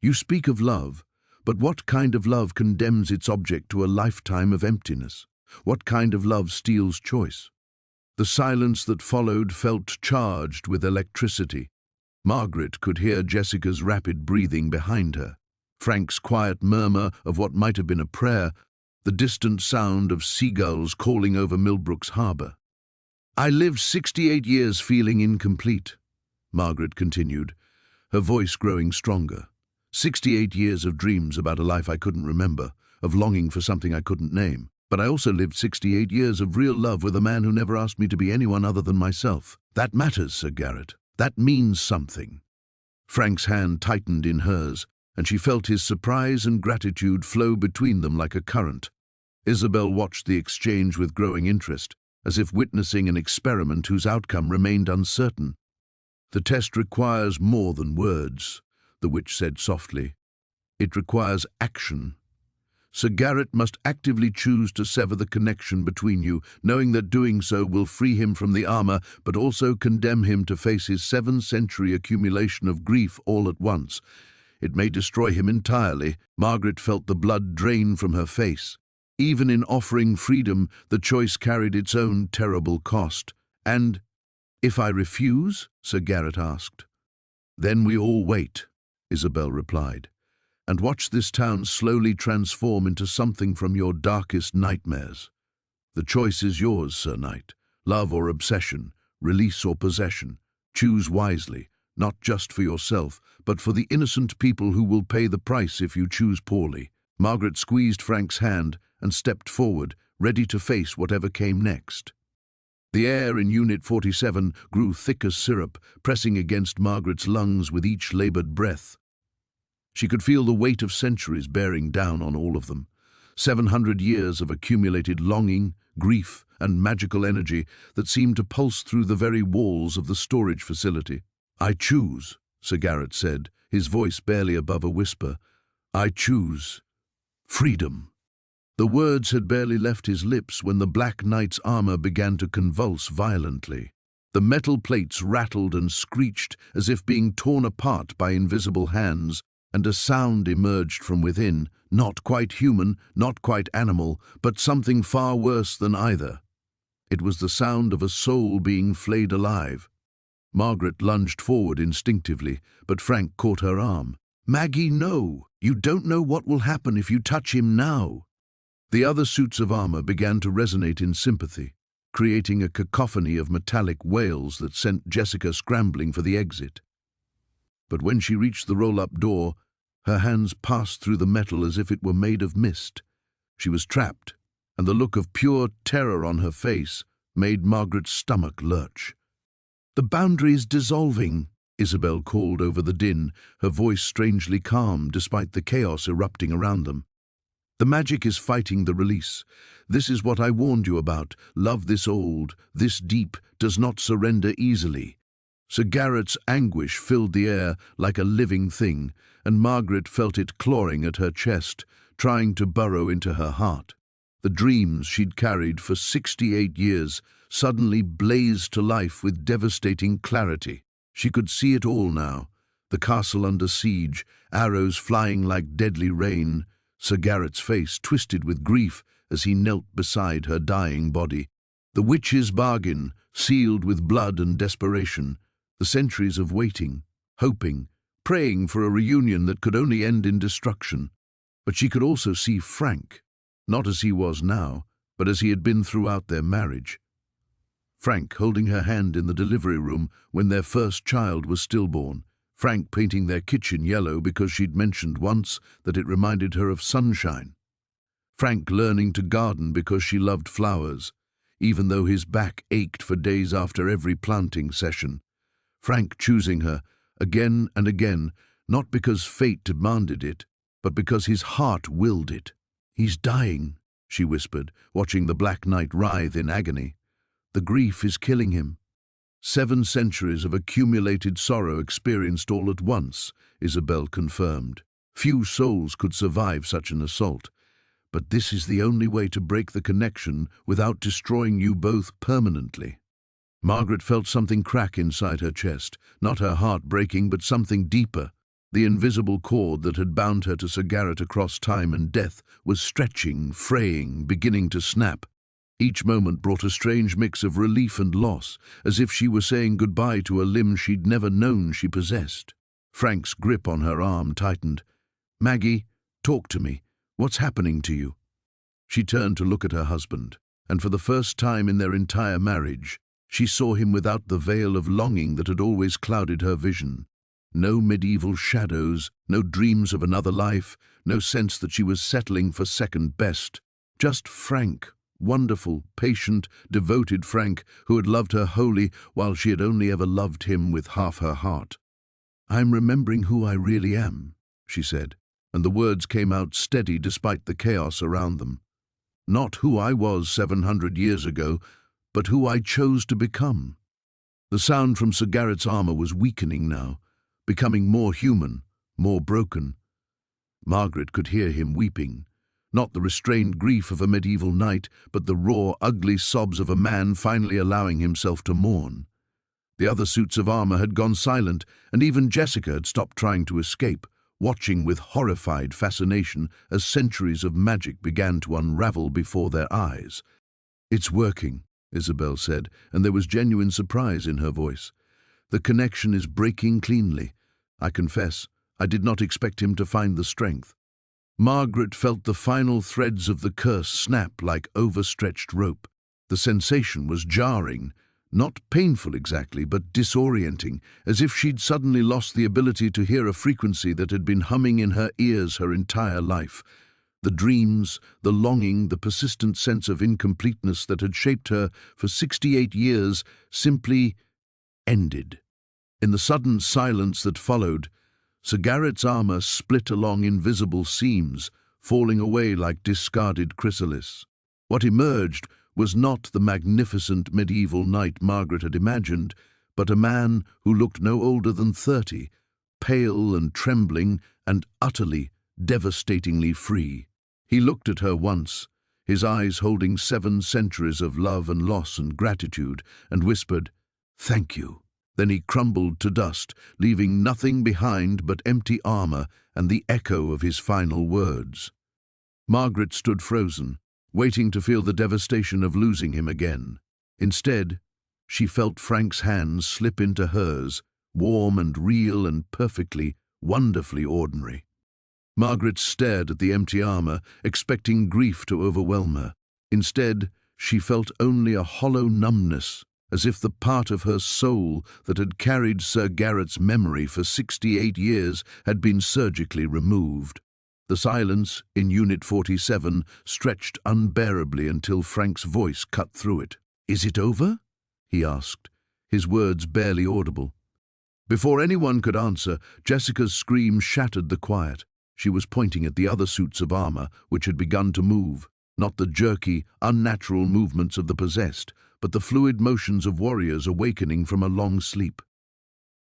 A: you speak of love, but what kind of love condemns its object to a lifetime of emptiness? What kind of love steals choice?" The silence that followed felt charged with electricity. Margaret could hear Jessica's rapid breathing behind her, Frank's quiet murmur of what might have been a prayer, the distant sound of seagulls calling over Millbrook's harbor. "I lived 68 years feeling incomplete," Margaret continued, her voice growing stronger. 68 years of dreams about a life I couldn't remember, of longing for something I couldn't name. But I also lived 68 years of real love with a man who never asked me to be anyone other than myself. That matters, Sir Garrett. That means something." Frank's hand tightened in hers, and she felt his surprise and gratitude flow between them like a current. Isabel watched the exchange with growing interest, as if witnessing an experiment whose outcome remained uncertain. "The test requires more than words," the witch said softly. "It requires action. Sir Garrett must actively choose to sever the connection between you, knowing that doing so will free him from the armor, but also condemn him to face his 7-century accumulation of grief all at once. It may destroy him entirely." Margaret felt the blood drain from her face. Even in offering freedom, the choice carried its own terrible cost. "And if I refuse?" Sir Garrett asked. "Then we all wait," Isabel replied, "and watch this town slowly transform into something from your darkest nightmares. The choice is yours, Sir Knight. Love or obsession, release or possession. Choose wisely, not just for yourself, but for the innocent people who will pay the price if you choose poorly." Margaret squeezed Frank's hand and stepped forward, ready to face whatever came next. The air in Unit 47 grew thick as syrup, pressing against Margaret's lungs with each labored breath. She could feel the weight of centuries bearing down on all of them. 700 years of accumulated longing, grief, and magical energy that seemed to pulse through the very walls of the storage facility. "I choose," Sir Garrett said, his voice barely above a whisper. "I choose freedom." The words had barely left his lips when the Black Knight's armor began to convulse violently. The metal plates rattled and screeched as if being torn apart by invisible hands, and a sound emerged from within, not quite human, not quite animal, but something far worse than either. It was the sound of a soul being flayed alive. Margaret lunged forward instinctively, but Frank caught her arm. "Maggie, no! You don't know what will happen if you touch him now." The other suits of armor began to resonate in sympathy, creating a cacophony of metallic wails that sent Jessica scrambling for the exit. But when she reached the roll-up door, her hands passed through the metal as if it were made of mist. She was trapped, and the look of pure terror on her face made Margaret's stomach lurch. "The boundary is dissolving," Isabel called over the din, her voice strangely calm despite the chaos erupting around them. "The magic is fighting the release. This is what I warned you about. Love this old, this deep, does not surrender easily." Sir Garrett's anguish filled the air like a living thing, and Margaret felt it clawing at her chest, trying to burrow into her heart. The dreams she'd carried for 68 years suddenly blazed to life with devastating clarity. She could see it all now. The castle under siege, arrows flying like deadly rain, Sir Garrett's face twisted with grief as he knelt beside her dying body. The witch's bargain, sealed with blood and desperation. The centuries of waiting, hoping, praying for a reunion that could only end in destruction. But she could also see Frank, not as he was now, but as he had been throughout their marriage. Frank holding her hand in the delivery room when their first child was stillborn. Frank painting their kitchen yellow because she'd mentioned once that it reminded her of sunshine. Frank learning to garden because she loved flowers, even though his back ached for days after every planting session. Frank choosing her, again and again, not because fate demanded it, but because his heart willed it. "He's dying," she whispered, watching the Black Knight writhe in agony. "The grief is killing him." 7 centuries of accumulated sorrow experienced all at once, Isabel confirmed. Few souls could survive such an assault. But this is the only way to break the connection without destroying you both permanently. Margaret felt something crack inside her chest, not her heart breaking, but something deeper. The invisible cord that had bound her to Sir Garrett across time and death was stretching, fraying, beginning to snap. Each moment brought a strange mix of relief and loss, as if she were saying goodbye to a limb she'd never known she possessed. Frank's grip on her arm tightened. "Maggie, talk to me. What's happening to you?" She turned to look at her husband, and for the first time in their entire marriage, she saw him without the veil of longing that had always clouded her vision. No medieval shadows, no dreams of another life, no sense that she was settling for second best. Just Frank, wonderful, patient, devoted Frank, who had loved her wholly while she had only ever loved him with half her heart. "I'm remembering who I really am," she said, and the words came out steady despite the chaos around them. "Not who I was 700 years ago, but who I chose to become." The sound from Sir Garrett's armor was weakening now, becoming more human, more broken. Margaret could hear him weeping, not the restrained grief of a medieval knight, but the raw, ugly sobs of a man finally allowing himself to mourn. The other suits of armor had gone silent, and even Jessica had stopped trying to escape, watching with horrified fascination as centuries of magic began to unravel before their eyes. "It's working," Isabel said, and there was genuine surprise in her voice. "The connection is breaking cleanly. I confess, I did not expect him to find the strength." Margaret felt the final threads of the curse snap like overstretched rope. The sensation was jarring, not painful exactly, but disorienting, as if she'd suddenly lost the ability to hear a frequency that had been humming in her ears her entire life. The dreams, the longing, the persistent sense of incompleteness that had shaped her for 68 years simply ended. In the sudden silence that followed, Sir Garrett's armor split along invisible seams, falling away like discarded chrysalis. What emerged was not the magnificent medieval knight Margaret had imagined, but a man who looked no older than 30, pale and trembling and utterly, devastatingly free. He looked at her once, his eyes holding 7 centuries of love and loss and gratitude, and whispered, "Thank you." Then he crumbled to dust, leaving nothing behind but empty armor and the echo of his final words. Margaret stood frozen, waiting to feel the devastation of losing him again. Instead, she felt Frank's hands slip into hers, warm and real and perfectly, wonderfully ordinary. Margaret stared at the empty armor, expecting grief to overwhelm her. Instead, she felt only a hollow numbness, as if the part of her soul that had carried Sir Garrett's memory for 68 years had been surgically removed. The silence in Unit 47 stretched unbearably until Frank's voice cut through it. "Is it over?" he asked, his words barely audible. Before anyone could answer, Jessica's scream shattered the quiet. She was pointing at the other suits of armor, which had begun to move, not the jerky, unnatural movements of the possessed, but the fluid motions of warriors awakening from a long sleep.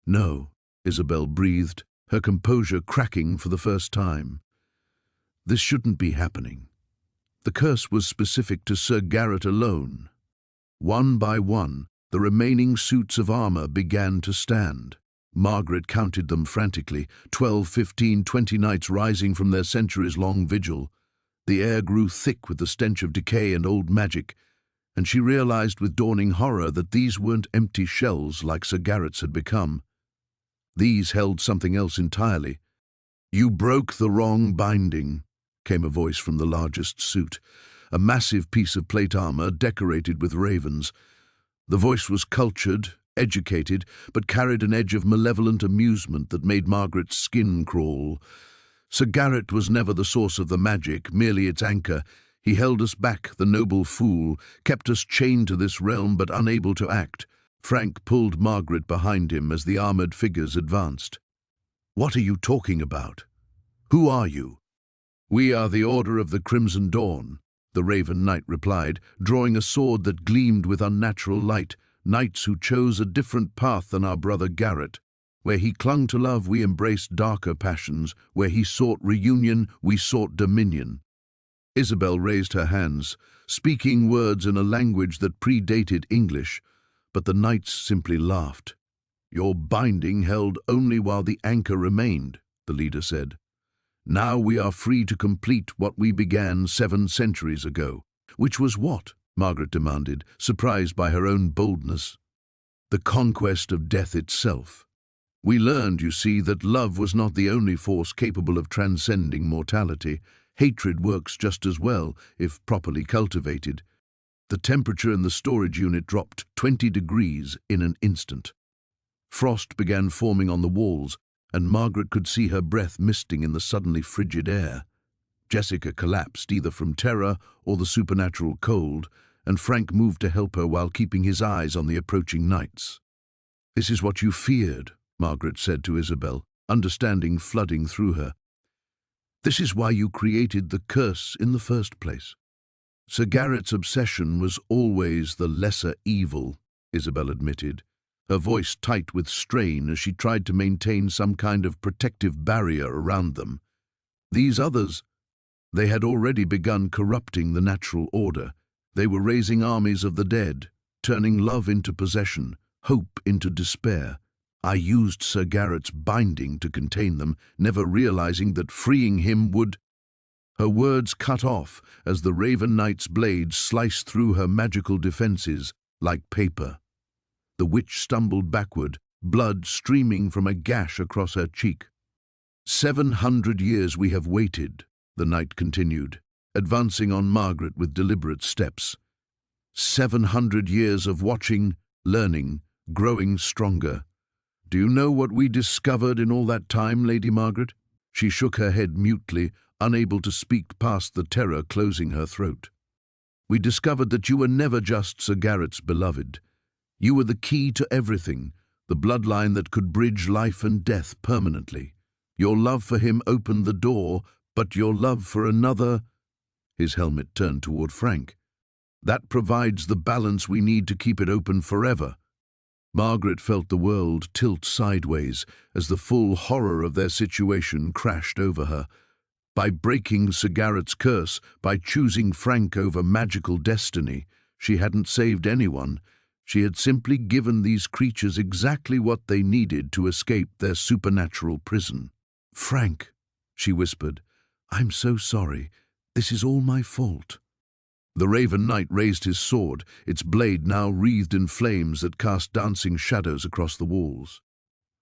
A: "No," Isabel breathed, her composure cracking for the first time. "This shouldn't be happening." The curse was specific to Sir Garrett alone. One by one, the remaining suits of armor began to stand. Margaret counted them frantically, 12, 15, 20 knights rising from their centuries-long vigil. The air grew thick with the stench of decay and old magic, and she realized with dawning horror that these weren't empty shells like Sir Garrett's had become. These held something else entirely. "You broke the wrong binding," came a voice from the largest suit, a massive piece of plate armor decorated with ravens. The voice was cultured, educated, but carried an edge of malevolent amusement that made Margaret's skin crawl. Sir Garrett was never the source of the magic, merely its anchor. He held us back, the noble fool, kept us chained to this realm but unable to act. Frank pulled Margaret behind him as the armored figures advanced. "What are you talking about? Who are you?" "We are the Order of the Crimson Dawn," the Raven Knight replied, drawing a sword that gleamed with unnatural light. "Knights who chose a different path than our brother Garrett. Where he clung to love, we embraced darker passions. Where he sought reunion, we sought dominion." Isabel raised her hands, speaking words in a language that predated English, but the knights simply laughed. "Your binding held only while the anchor remained," the leader said. "Now we are free to complete what we began 7 centuries ago." "Which was what?" Margaret demanded, surprised by her own boldness. "The conquest of death itself. We learned, you see, that love was not the only force capable of transcending mortality. Hatred works just as well, if properly cultivated." The temperature in the storage unit dropped 20 degrees in an instant. Frost began forming on the walls, and Margaret could see her breath misting in the suddenly frigid air. Jessica collapsed either from terror or the supernatural cold, and Frank moved to help her while keeping his eyes on the approaching knights. "This is what you feared," Margaret said to Isabel, understanding flooding through her. "This is why you created the curse in the first place." "Sir Garrett's obsession was always the lesser evil," Isabel admitted, her voice tight with strain as she tried to maintain some kind of protective barrier around them. These others, they had already begun corrupting the natural order. They were raising armies of the dead, turning love into possession, hope into despair. I used Sir Garrett's binding to contain them, never realizing that freeing him would— Her words cut off as the Raven Knight's blade sliced through her magical defenses like paper. The witch stumbled backward, blood streaming from a gash across her cheek. 700 years we have waited, the knight continued, advancing on Margaret with deliberate steps. 700 years of watching, learning, growing stronger. Do you know what we discovered in all that time, Lady Margaret? She shook her head mutely, unable to speak past the terror closing her throat. We discovered that you were never just Sir Garrett's beloved. You were the key to everything, the bloodline that could bridge life and death permanently. Your love for him opened the door, But your love for another, his helmet turned toward Frank, that provides the balance we need to keep it open forever. Margaret felt the world tilt sideways as the full horror of their situation crashed over her. By breaking Sir Garrett's curse, by choosing Frank over magical destiny, she hadn't saved anyone. She had simply given these creatures exactly what they needed to escape their supernatural prison. "Frank," she whispered, "I'm so sorry. This is all my fault." The Raven Knight raised his sword, its blade now wreathed in flames that cast dancing shadows across the walls.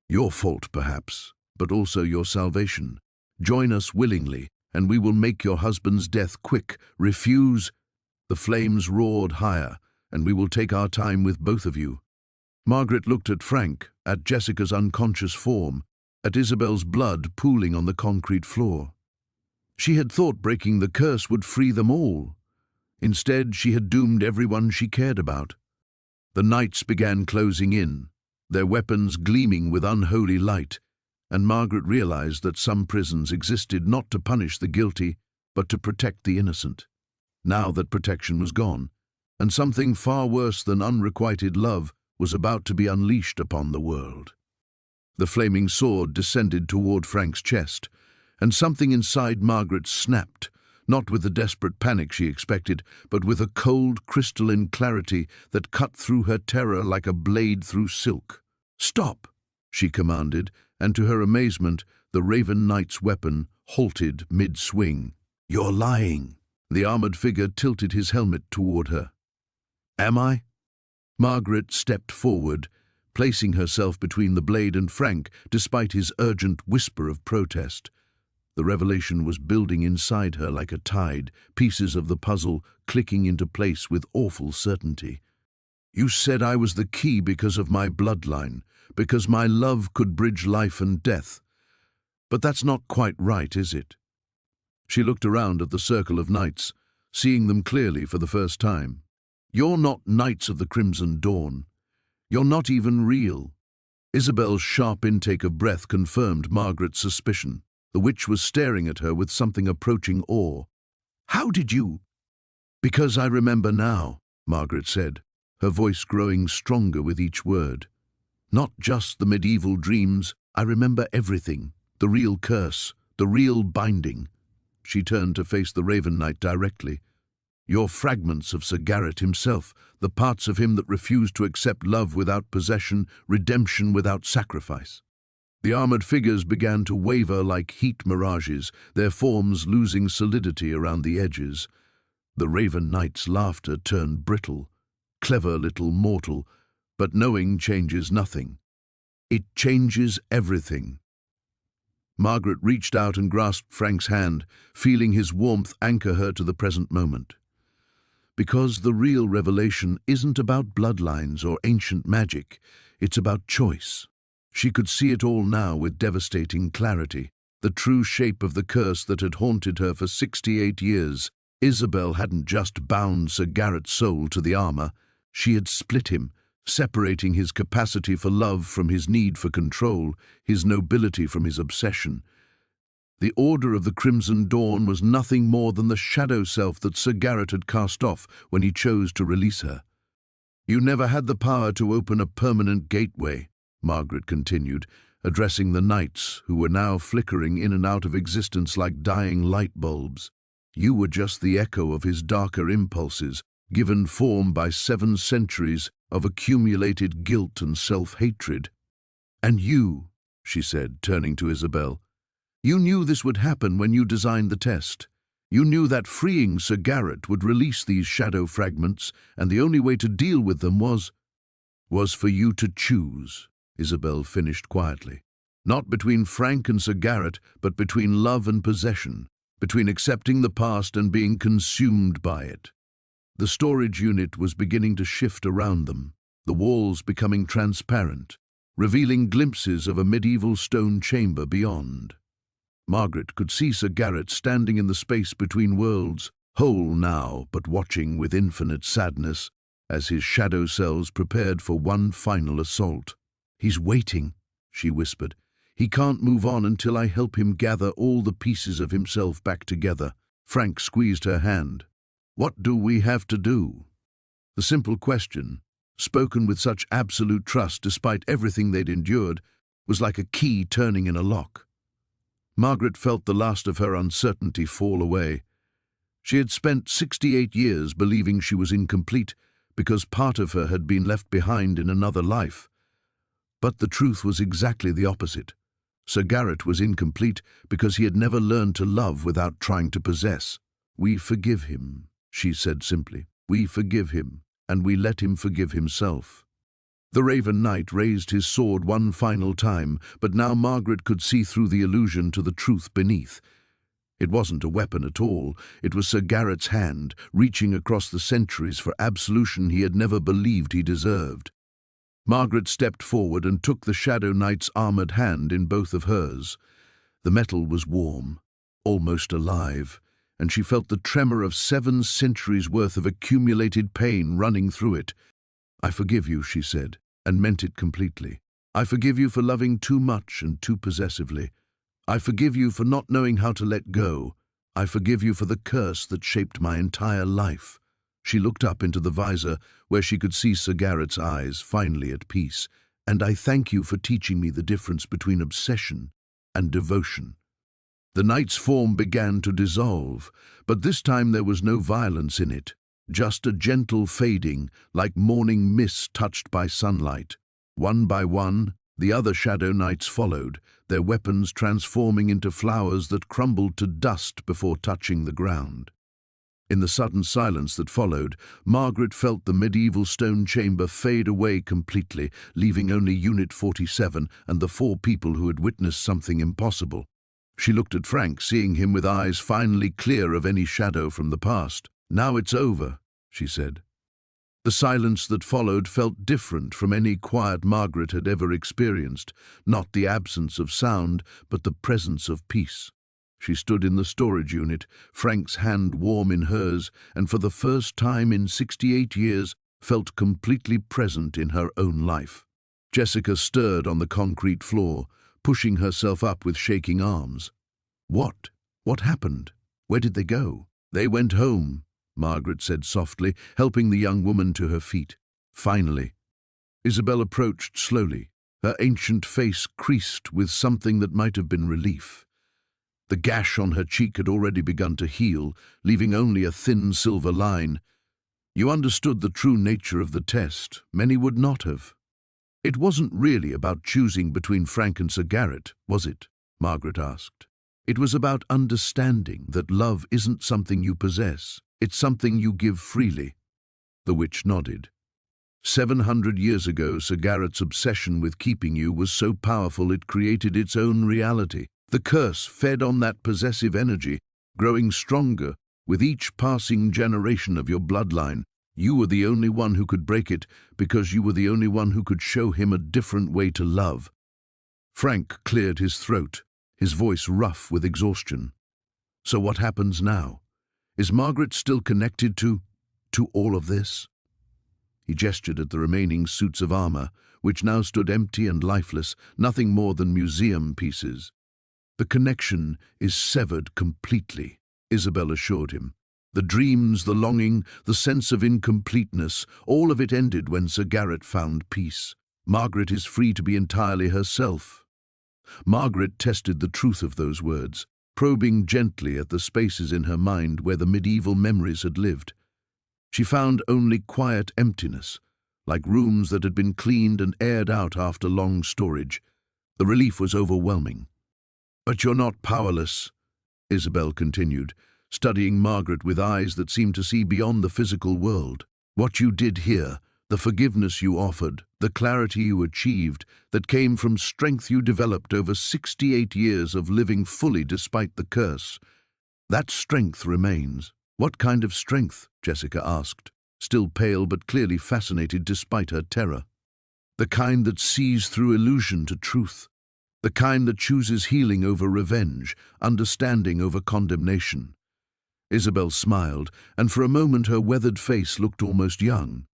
A: "Your fault, perhaps, but also your salvation. Join us willingly, and we will make your husband's death quick. Refuse—" The flames roared higher, "and we will take our time with both of you." Margaret looked at Frank, at Jessica's unconscious form, at Isabel's blood pooling on the concrete floor. She had thought breaking the curse would free them all. Instead, she had doomed everyone she cared about. The knights began closing in, their weapons gleaming with unholy light, and Margaret realized that some prisons existed not to punish the guilty, but to protect the innocent. Now that protection was gone, and something far worse than unrequited love was about to be unleashed upon the world. The flaming sword descended toward Frank's chest, and something inside Margaret snapped, not with the desperate panic she expected, but with a cold, crystalline clarity that cut through her terror like a blade through silk. "Stop!" she commanded, and to her amazement, the Raven Knight's weapon halted mid-swing. "You're lying." The armored figure tilted his helmet toward her. "Am I?" Margaret stepped forward, placing herself between the blade and Frank, despite his urgent whisper of protest. The revelation was building inside her like a tide, pieces of the puzzle clicking into place with awful certainty. "You said I was the key because of my bloodline, because my love could bridge life and death. But that's not quite right, is it?" She looked around at the circle of knights, seeing them clearly for the first time. "You're not Knights of the Crimson Dawn. You're not even real." Isabel's sharp intake of breath confirmed Margaret's suspicion. The witch was staring at her with something approaching awe. "How did you—" "Because I remember now," Margaret said, her voice growing stronger with each word. "Not just the medieval dreams, I remember everything, the real curse, the real binding." She turned to face the Raven Knight directly. "You're fragments of Sir Garrett himself, the parts of him that refused to accept love without possession, redemption without sacrifice." The armored figures began to waver like heat mirages, their forms losing solidity around the edges. The Raven Knight's laughter turned brittle. "Clever little mortal, but knowing changes nothing. It changes everything." Margaret reached out and grasped Frank's hand, feeling his warmth anchor her to the present moment. Because the real revelation isn't about bloodlines or ancient magic, it's about choice. She could see it all now with devastating clarity, the true shape of the curse that had haunted her for 68 years. Isabel hadn't just bound Sir Garrett's soul to the armor, she had split him, separating his capacity for love from his need for control, his nobility from his obsession. The Order of the Crimson Dawn was nothing more than the shadow self that Sir Garrett had cast off when he chose to release her. "You never had the power to open a permanent gateway," Margaret continued, addressing the knights who were now flickering in and out of existence like dying light bulbs. "You were just the echo of his darker impulses, given form by 7 centuries of accumulated guilt and self-hatred. And you," she said, turning to Isabel, "you knew this would happen when you designed the test. You knew that freeing Sir Garrett would release these shadow fragments, and the only way to deal with them was for you to choose," Isabel finished quietly. "Not between Frank and Sir Garrett, but between love and possession, between accepting the past and being consumed by it." The storage unit was beginning to shift around them, the walls becoming transparent, revealing glimpses of a medieval stone chamber beyond. Margaret could see Sir Garrett standing in the space between worlds, whole now, but watching with infinite sadness as his shadow selves prepared for one final assault. "He's waiting," she whispered. He can't move on until I help him gather all the pieces of himself back together. Frank squeezed her hand. What do we have to do? The simple question, spoken with such absolute trust despite everything they'd endured, was like a key turning in a lock. Margaret felt the last of her uncertainty fall away. She had spent 68 years believing she was incomplete because part of her had been left behind in another life. But the truth was exactly the opposite. Sir Garrett was incomplete because he had never learned to love without trying to possess. We forgive him, she said simply. We forgive him, and we let him forgive himself. The Raven Knight raised his sword one final time, but now Margaret could see through the illusion to the truth beneath. It wasn't a weapon at all. It was Sir Garrett's hand, reaching across the centuries for absolution he had never believed he deserved. Margaret stepped forward and took the Shadow Knight's armored hand in both of hers. The metal was warm, almost alive, and she felt the tremor of 7 centuries' worth of accumulated pain running through it. I forgive you, she said, and meant it completely. I forgive you for loving too much and too possessively. I forgive you for not knowing how to let go. I forgive you for the curse that shaped my entire life. She looked up into the visor, where she could see Sir Garrett's eyes, finally at peace. And I thank you for teaching me the difference between obsession and devotion. The knight's form began to dissolve, but this time there was no violence in it, just a gentle fading, like morning mist touched by sunlight. One by one, the other Shadow Knights followed, their weapons transforming into flowers that crumbled to dust before touching the ground. In the sudden silence that followed, Margaret felt the medieval stone chamber fade away completely, leaving only Unit 47 and the 4 people who had witnessed something impossible. She looked at Frank, seeing him with eyes finally clear of any shadow from the past. Now it's over, she said. The silence that followed felt different from any quiet Margaret had ever experienced, not the absence of sound, but the presence of peace. She stood in the storage unit, Frank's hand warm in hers, and for the first time in 68 years felt completely present in her own life. Jessica stirred on the concrete floor, pushing herself up with shaking arms. What? What happened? Where did they go? They went home, Margaret said softly, helping the young woman to her feet. Finally. Isabel approached slowly, her ancient face creased with something that might have been relief. The gash on her cheek had already begun to heal, leaving only a thin silver line. You understood the true nature of the test. Many would not have. It wasn't really about choosing between Frank and Sir Garrett, was it? Margaret asked. It was about understanding that love isn't something you possess. It's something you give freely. The witch nodded. 700 years ago, Sir Garrett's obsession with keeping you was so powerful it created its own reality. The curse fed on that possessive energy, growing stronger with each passing generation of your bloodline. You were the only one who could break it because you were the only one who could show him a different way to love. Frank cleared his throat, his voice rough with exhaustion. So what happens now? Is Margaret still connected to all of this? He gestured at the remaining suits of armor, which now stood empty and lifeless, nothing more than museum pieces. The connection is severed completely, Isabel assured him. The dreams, the longing, the sense of incompleteness, all of it ended when Sir Garrett found peace. Margaret is free to be entirely herself. Margaret tested the truth of those words, probing gently at the spaces in her mind where the medieval memories had lived. She found only quiet emptiness, like rooms that had been cleaned and aired out after long storage. The relief was overwhelming. But you're not powerless, Isabel continued, studying Margaret with eyes that seemed to see beyond the physical world. What you did here, the forgiveness you offered, the clarity you achieved, that came from strength you developed over 68 years of living fully despite the curse. That strength remains. What kind of strength? Jessica asked, still pale but clearly fascinated despite her terror. The kind that sees through illusion to truth. The kind that chooses healing over revenge, understanding over condemnation. Isabel smiled, and for a moment her weathered face looked almost young.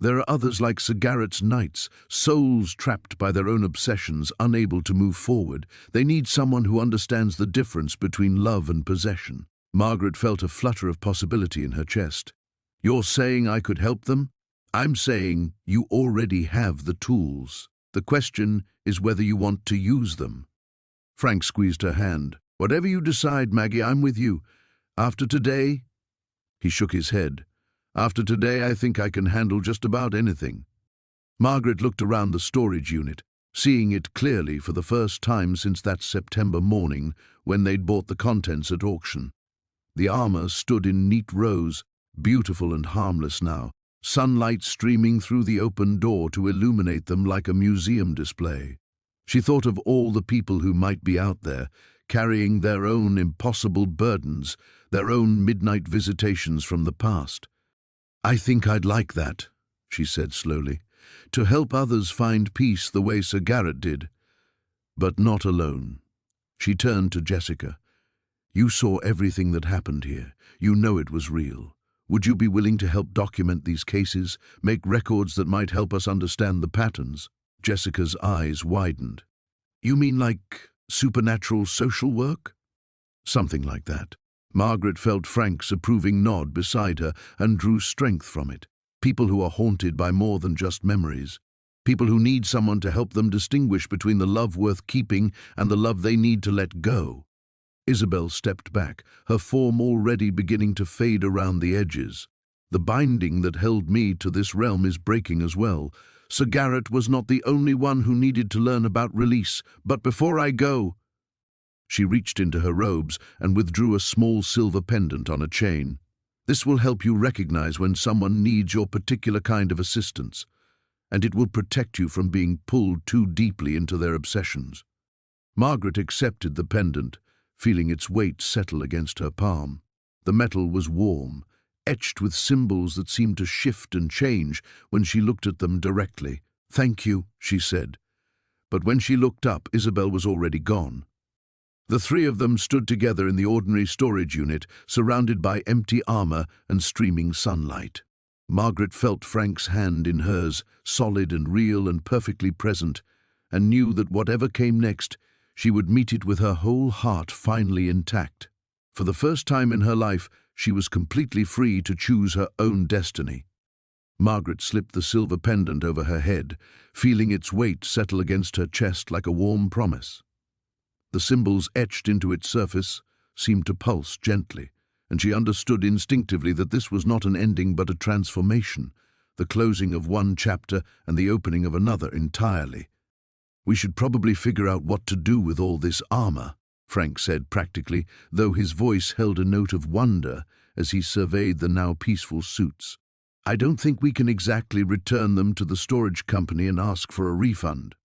A: There are others like Sir Garrett's knights, souls trapped by their own obsessions, unable to move forward. They need someone who understands the difference between love and possession. Margaret felt a flutter of possibility in her chest. You're saying I could help them? I'm saying you already have the tools. The question is whether you want to use them. Frank squeezed her hand. Whatever you decide, Maggie, I'm with you. After today, he shook his head. After today, I think I can handle just about anything. Margaret looked around the storage unit, seeing it clearly for the first time since that September morning when they'd bought the contents at auction. The armor stood in neat rows, beautiful and harmless now, sunlight streaming through the open door to illuminate them like a museum display. She thought of all the people who might be out there, carrying their own impossible burdens, their own midnight visitations from the past. I think I'd like that, she said slowly, to help others find peace the way Sir Garrett did. But not alone. She turned to Jessica. You saw everything that happened here. You know it was real. Would you be willing to help document these cases, make records that might help us understand the patterns? Jessica's eyes widened. You mean like supernatural social work? Something like that. Margaret felt Frank's approving nod beside her and drew strength from it. People who are haunted by more than just memories. People who need someone to help them distinguish between the love worth keeping and the love they need to let go. Isabel stepped back, her form already beginning to fade around the edges. The binding that held me to this realm is breaking as well. Sir Garrett was not the only one who needed to learn about release, but before I go... She reached into her robes and withdrew a small silver pendant on a chain. This will help you recognize when someone needs your particular kind of assistance, and it will protect you from being pulled too deeply into their obsessions. Margaret accepted the pendant, feeling its weight settle against her palm. The metal was warm, etched with symbols that seemed to shift and change when she looked at them directly. Thank you, she said. But when she looked up, Isabel was already gone. The three of them stood together in the ordinary storage unit, surrounded by empty armor and streaming sunlight. Margaret felt Frank's hand in hers, solid and real and perfectly present, and knew that whatever came next, she would meet it with her whole heart finally intact. For the first time in her life, she was completely free to choose her own destiny. Margaret slipped the silver pendant over her head, feeling its weight settle against her chest like a warm promise. The symbols etched into its surface seemed to pulse gently, and she understood instinctively that this was not an ending but a transformation, the closing of one chapter and the opening of another entirely. We should probably figure out what to do with all this armor, Frank said practically, though his voice held a note of wonder as he surveyed the now peaceful suits. I don't think we can exactly return them to the storage company and ask for a refund.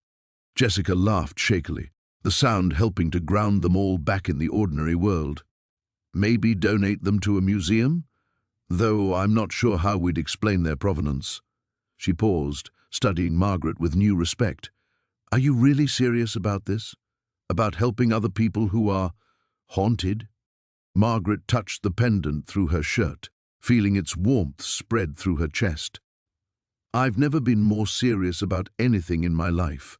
A: Jessica laughed shakily, the sound helping to ground them all back in the ordinary world. Maybe donate them to a museum? Though I'm not sure how we'd explain their provenance. She paused, studying Margaret with new respect. Are you really serious about this? About helping other people who are haunted? Margaret touched the pendant through her shirt, feeling its warmth spread through her chest. I've never been more serious about anything in my life.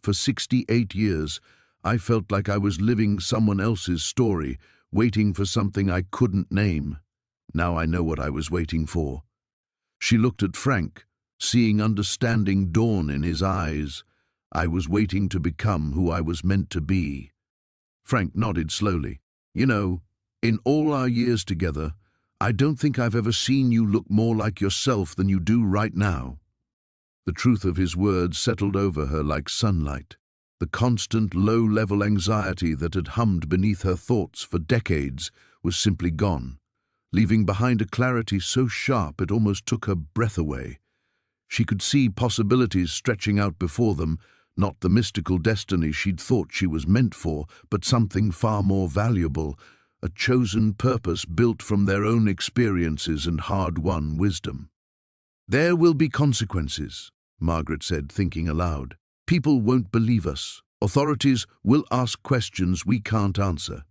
A: For 68 years, I felt like I was living someone else's story, waiting for something I couldn't name. Now I know what I was waiting for. She looked at Frank, seeing understanding dawn in his eyes. I was waiting to become who I was meant to be. Frank nodded slowly. You know, in all our years together, I don't think I've ever seen you look more like yourself than you do right now. The truth of his words settled over her like sunlight. The constant low-level anxiety that had hummed beneath her thoughts for decades was simply gone, leaving behind a clarity so sharp it almost took her breath away. She could see possibilities stretching out before them, not the mystical destiny she'd thought she was meant for, but something far more valuable, a chosen purpose built from their own experiences and hard-won wisdom. There will be consequences, Margaret said, thinking aloud. People won't believe us. Authorities will ask questions we can't answer.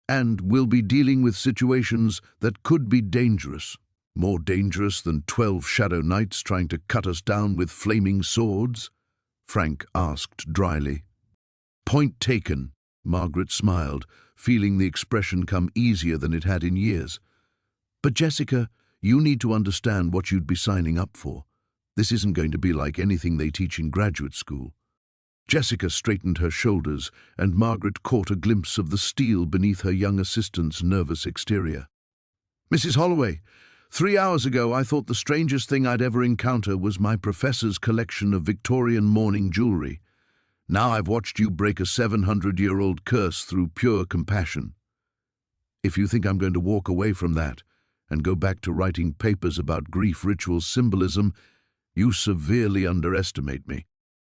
A: And we'll be dealing with situations that could be dangerous. More dangerous than 12 shadow knights trying to cut us down with flaming swords? Frank asked dryly. Point taken, Margaret smiled, feeling the expression come easier than it had in years. But Jessica, you need to understand what you'd be signing up for. This isn't going to be like anything they teach in graduate school. Jessica straightened her shoulders, and Margaret caught a glimpse of the steel beneath her young assistant's nervous exterior. Mrs. Holloway, 3 hours ago I thought the strangest thing I'd ever encounter was my professor's collection of Victorian mourning jewelry. Now I've watched you break a 700-year-old curse through pure compassion. If you think I'm going to walk away from that and go back to writing papers about grief ritual symbolism, you severely underestimate me.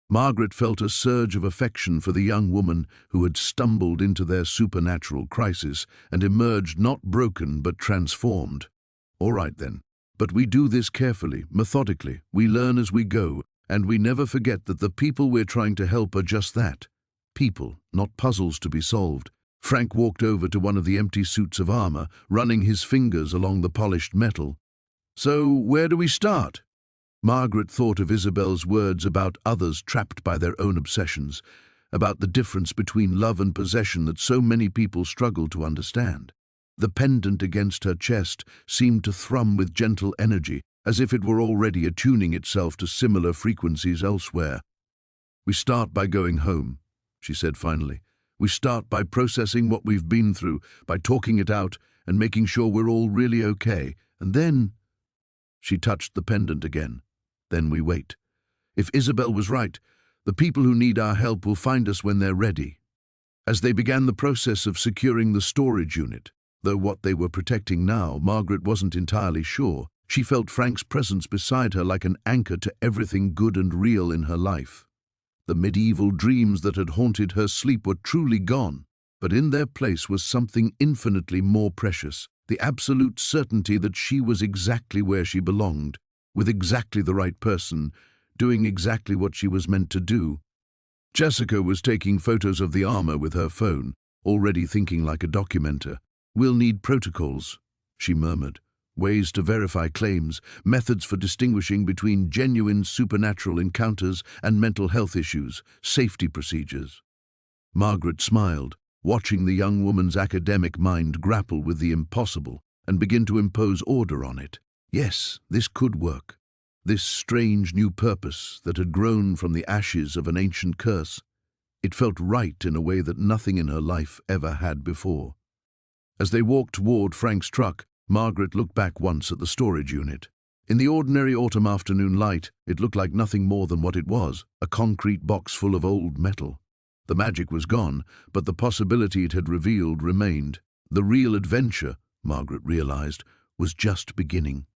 A: Margaret felt a surge of affection for the young woman who had stumbled into their supernatural crisis and emerged not broken but transformed. All right then, but we do this carefully, methodically, we learn as we go, and we never forget that the people we're trying to help are just that. People, not puzzles to be solved. Frank walked over to one of the empty suits of armor, running his fingers along the polished metal. So, where do we start? Margaret thought of Isabel's words about others trapped by their own obsessions, about the difference between love and possession that so many people struggle to understand. The pendant against her chest seemed to thrum with gentle energy, as if it were already attuning itself to similar frequencies elsewhere. We start by going home, she said finally. We start by processing what we've been through, by talking it out and making sure we're all really okay. And then... She touched the pendant again. Then we wait. If Isabel was right, the people who need our help will find us when they're ready. As they began the process of securing the storage unit, though what they were protecting now, Margaret wasn't entirely sure, she felt Frank's presence beside her like an anchor to everything good and real in her life. The medieval dreams that had haunted her sleep were truly gone, but in their place was something infinitely more precious, the absolute certainty that she was exactly where she belonged, with exactly the right person, doing exactly what she was meant to do. Jessica was taking photos of the armor with her phone, already thinking like a documenter. We'll need protocols, she murmured. Ways to verify claims, methods for distinguishing between genuine supernatural encounters and mental health issues, safety procedures. Margaret smiled, watching the young woman's academic mind grapple with the impossible and begin to impose order on it. Yes, this could work. This strange new purpose that had grown from the ashes of an ancient curse. It felt right in a way that nothing in her life ever had before. As they walked toward Frank's truck, Margaret looked back once at the storage unit. In the ordinary autumn afternoon light, it looked like nothing more than what it was, a concrete box full of old metal. The magic was gone, but the possibility it had revealed remained. The real adventure, Margaret realized, was just beginning.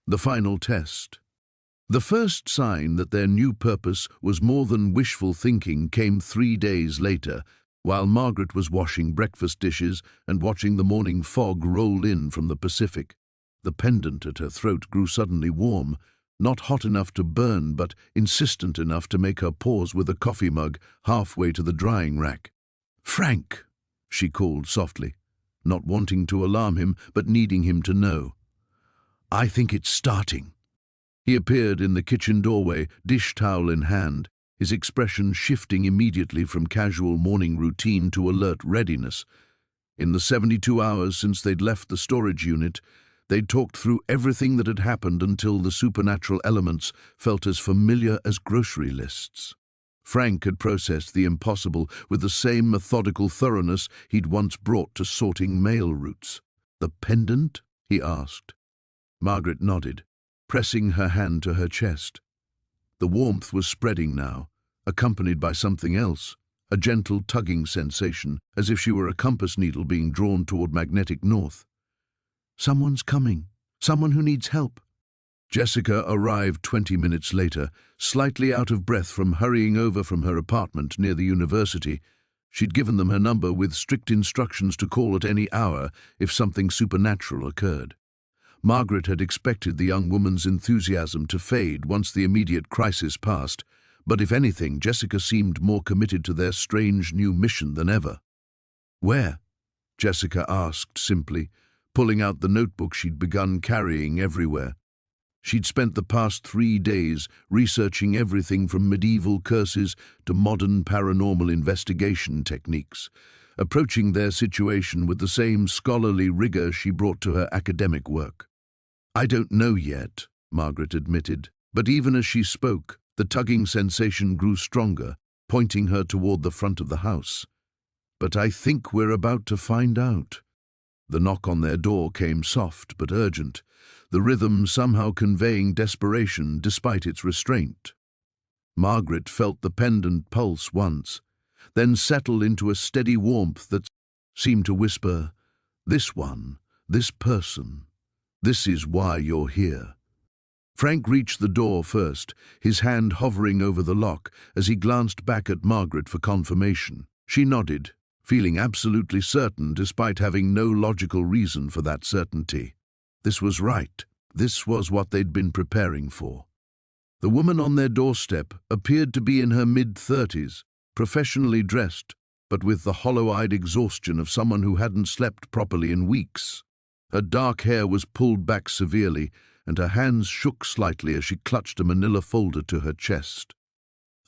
A: The final test. The first sign that their new purpose was more than wishful thinking came 3 days later, while Margaret was washing breakfast dishes and watching the morning fog roll in from the Pacific. The pendant at her throat grew suddenly warm, not hot enough to burn, but insistent enough to make her pause with a coffee mug halfway to the drying rack. "Frank," she called softly, not wanting to alarm him, but needing him to know. "I think it's starting." He appeared in the kitchen doorway, dish towel in hand, his expression shifting immediately from casual morning routine to alert readiness. In the 72 hours since they'd left the storage unit, they'd talked through everything that had happened until the supernatural elements felt as familiar as grocery lists. Frank had processed the impossible with the same methodical thoroughness he'd once brought to sorting mail routes. "The pendant?" he asked. Margaret nodded, pressing her hand to her chest. The warmth was spreading now, accompanied by something else, a gentle tugging sensation, as if she were a compass needle being drawn toward magnetic north. "Someone's coming. Someone who needs help." Jessica arrived 20 minutes later, slightly out of breath from hurrying over from her apartment near the university. She'd given them her number with strict instructions to call at any hour if something supernatural occurred. Margaret had expected the young woman's enthusiasm to fade once the immediate crisis passed, but if anything, Jessica seemed more committed to their strange new mission than ever. "Where?" Jessica asked simply, pulling out the notebook she'd begun carrying everywhere. She'd spent the past 3 days researching everything from medieval curses to modern paranormal investigation techniques, approaching their situation with the same scholarly rigor she brought to her academic work. "I don't know yet," Margaret admitted, but even as she spoke, the tugging sensation grew stronger, pointing her toward the front of the house. "But I think we're about to find out." The knock on their door came soft but urgent, the rhythm somehow conveying desperation despite its restraint. Margaret felt the pendant pulse once, then settle into a steady warmth that seemed to whisper, "This one, this person, this is why you're here." Frank reached the door first, his hand hovering over the lock as he glanced back at Margaret for confirmation. She nodded, feeling absolutely certain despite having no logical reason for that certainty. This was right. This was what they'd been preparing for. The woman on their doorstep appeared to be in her mid-30s, professionally dressed, but with the hollow-eyed exhaustion of someone who hadn't slept properly in weeks. Her dark hair was pulled back severely, and her hands shook slightly as she clutched a manila folder to her chest.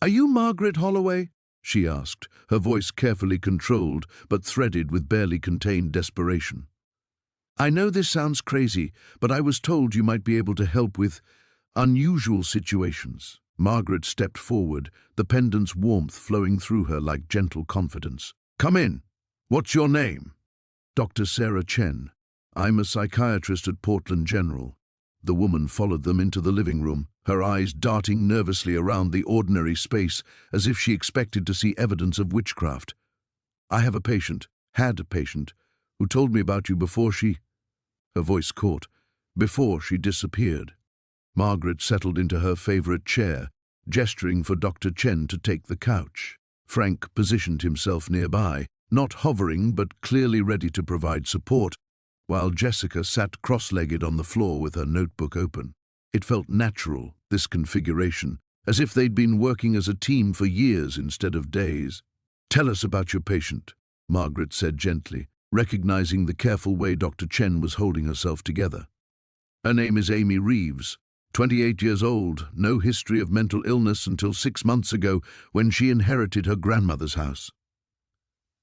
A: "Are you Margaret Holloway?" she asked, her voice carefully controlled but threaded with barely contained desperation. "I know this sounds crazy, but I was told you might be able to help with unusual situations." Margaret stepped forward, the pendant's warmth flowing through her like gentle confidence. "Come in. What's your name?" "Dr. Sarah Chen. I'm a psychiatrist at Portland General." The woman followed them into the living room, her eyes darting nervously around the ordinary space as if she expected to see evidence of witchcraft. "I have a patient, had a patient, who told me about you before she—" Her voice caught. "Before she disappeared." Margaret settled into her favorite chair, gesturing for Dr. Chen to take the couch. Frank positioned himself nearby, not hovering but clearly ready to provide support, while Jessica sat cross-legged on the floor with her notebook open. It felt natural, this configuration, as if they'd been working as a team for years instead of days. "Tell us about your patient," Margaret said gently, recognizing the careful way Dr. Chen was holding herself together. "Her name is Amy Reeves, 28 years old, no history of mental illness until 6 months ago when she inherited her grandmother's house."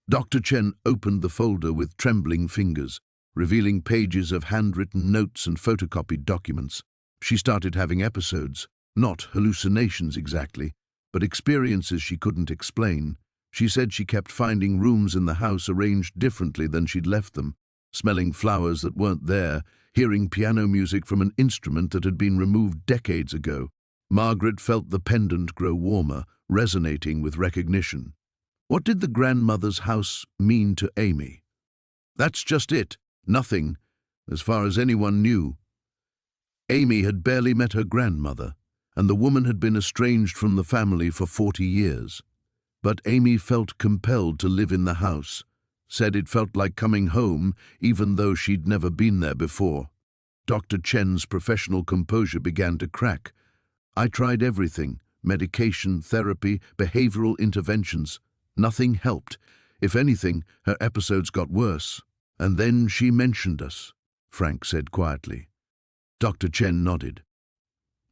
A: Dr. Chen opened the folder with trembling fingers, revealing pages of handwritten notes and photocopied documents. She started having episodes, not hallucinations exactly, but experiences she couldn't explain. She said she kept finding rooms in the house arranged differently than she'd left them, smelling flowers that weren't there, hearing piano music from an instrument that had been removed decades ago. Margaret felt the pendant grow warmer, resonating with recognition. What did the grandmother's house mean to Amy? That's just it. Nothing, as far as anyone knew. Amy had barely met her grandmother, and the woman had been estranged from the family for 40 years. But Amy felt compelled to live in the house, said it felt like coming home even though she'd never been there before. Dr. Chen's professional composure began to crack. "I tried everything, medication, therapy, behavioral interventions. Nothing helped. If anything, her episodes got worse. And then she mentioned us," Frank said quietly. Dr. Chen nodded.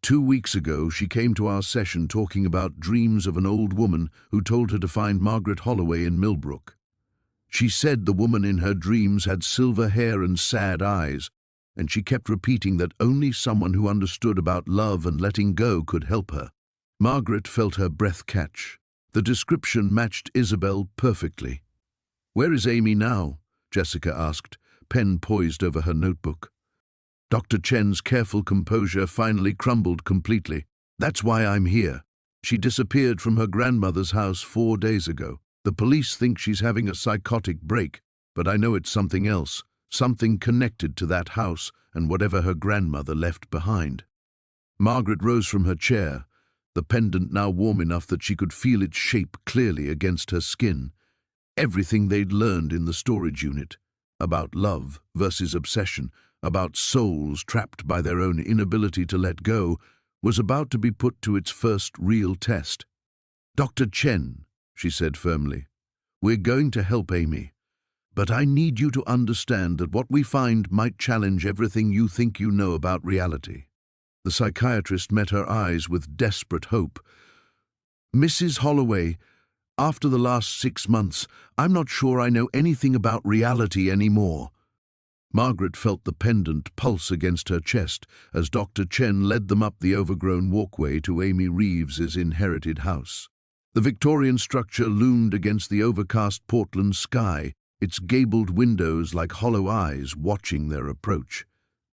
A: 2 weeks ago, she came to our session talking about dreams of an old woman who told her to find Margaret Holloway in Millbrook. She said the woman in her dreams had silver hair and sad eyes, and she kept repeating that only someone who understood about love and letting go could help her. Margaret felt her breath catch. The description matched Isabel perfectly. "Where is Amy now?" Jessica asked, pen poised over her notebook. Dr. Chen's careful composure finally crumbled completely. "That's why I'm here. She disappeared from her grandmother's house 4 days ago. The police think she's having a psychotic break, but I know it's something else, something connected to that house and whatever her grandmother left behind." Margaret rose from her chair, the pendant now warm enough that she could feel its shape clearly against her skin. Everything they'd learned in the storage unit, about love versus obsession, about souls trapped by their own inability to let go, was about to be put to its first real test. "Dr. Chen," she said firmly, "we're going to help Amy. But I need you to understand that what we find might challenge everything you think you know about reality." The psychiatrist met her eyes with desperate hope. "Mrs. Holloway, after the last 6 months, I'm not sure I know anything about reality anymore." Margaret felt the pendant pulse against her chest as Dr. Chen led them up the overgrown walkway to Amy Reeves's inherited house. The Victorian structure loomed against the overcast Portland sky, its gabled windows like hollow eyes watching their approach.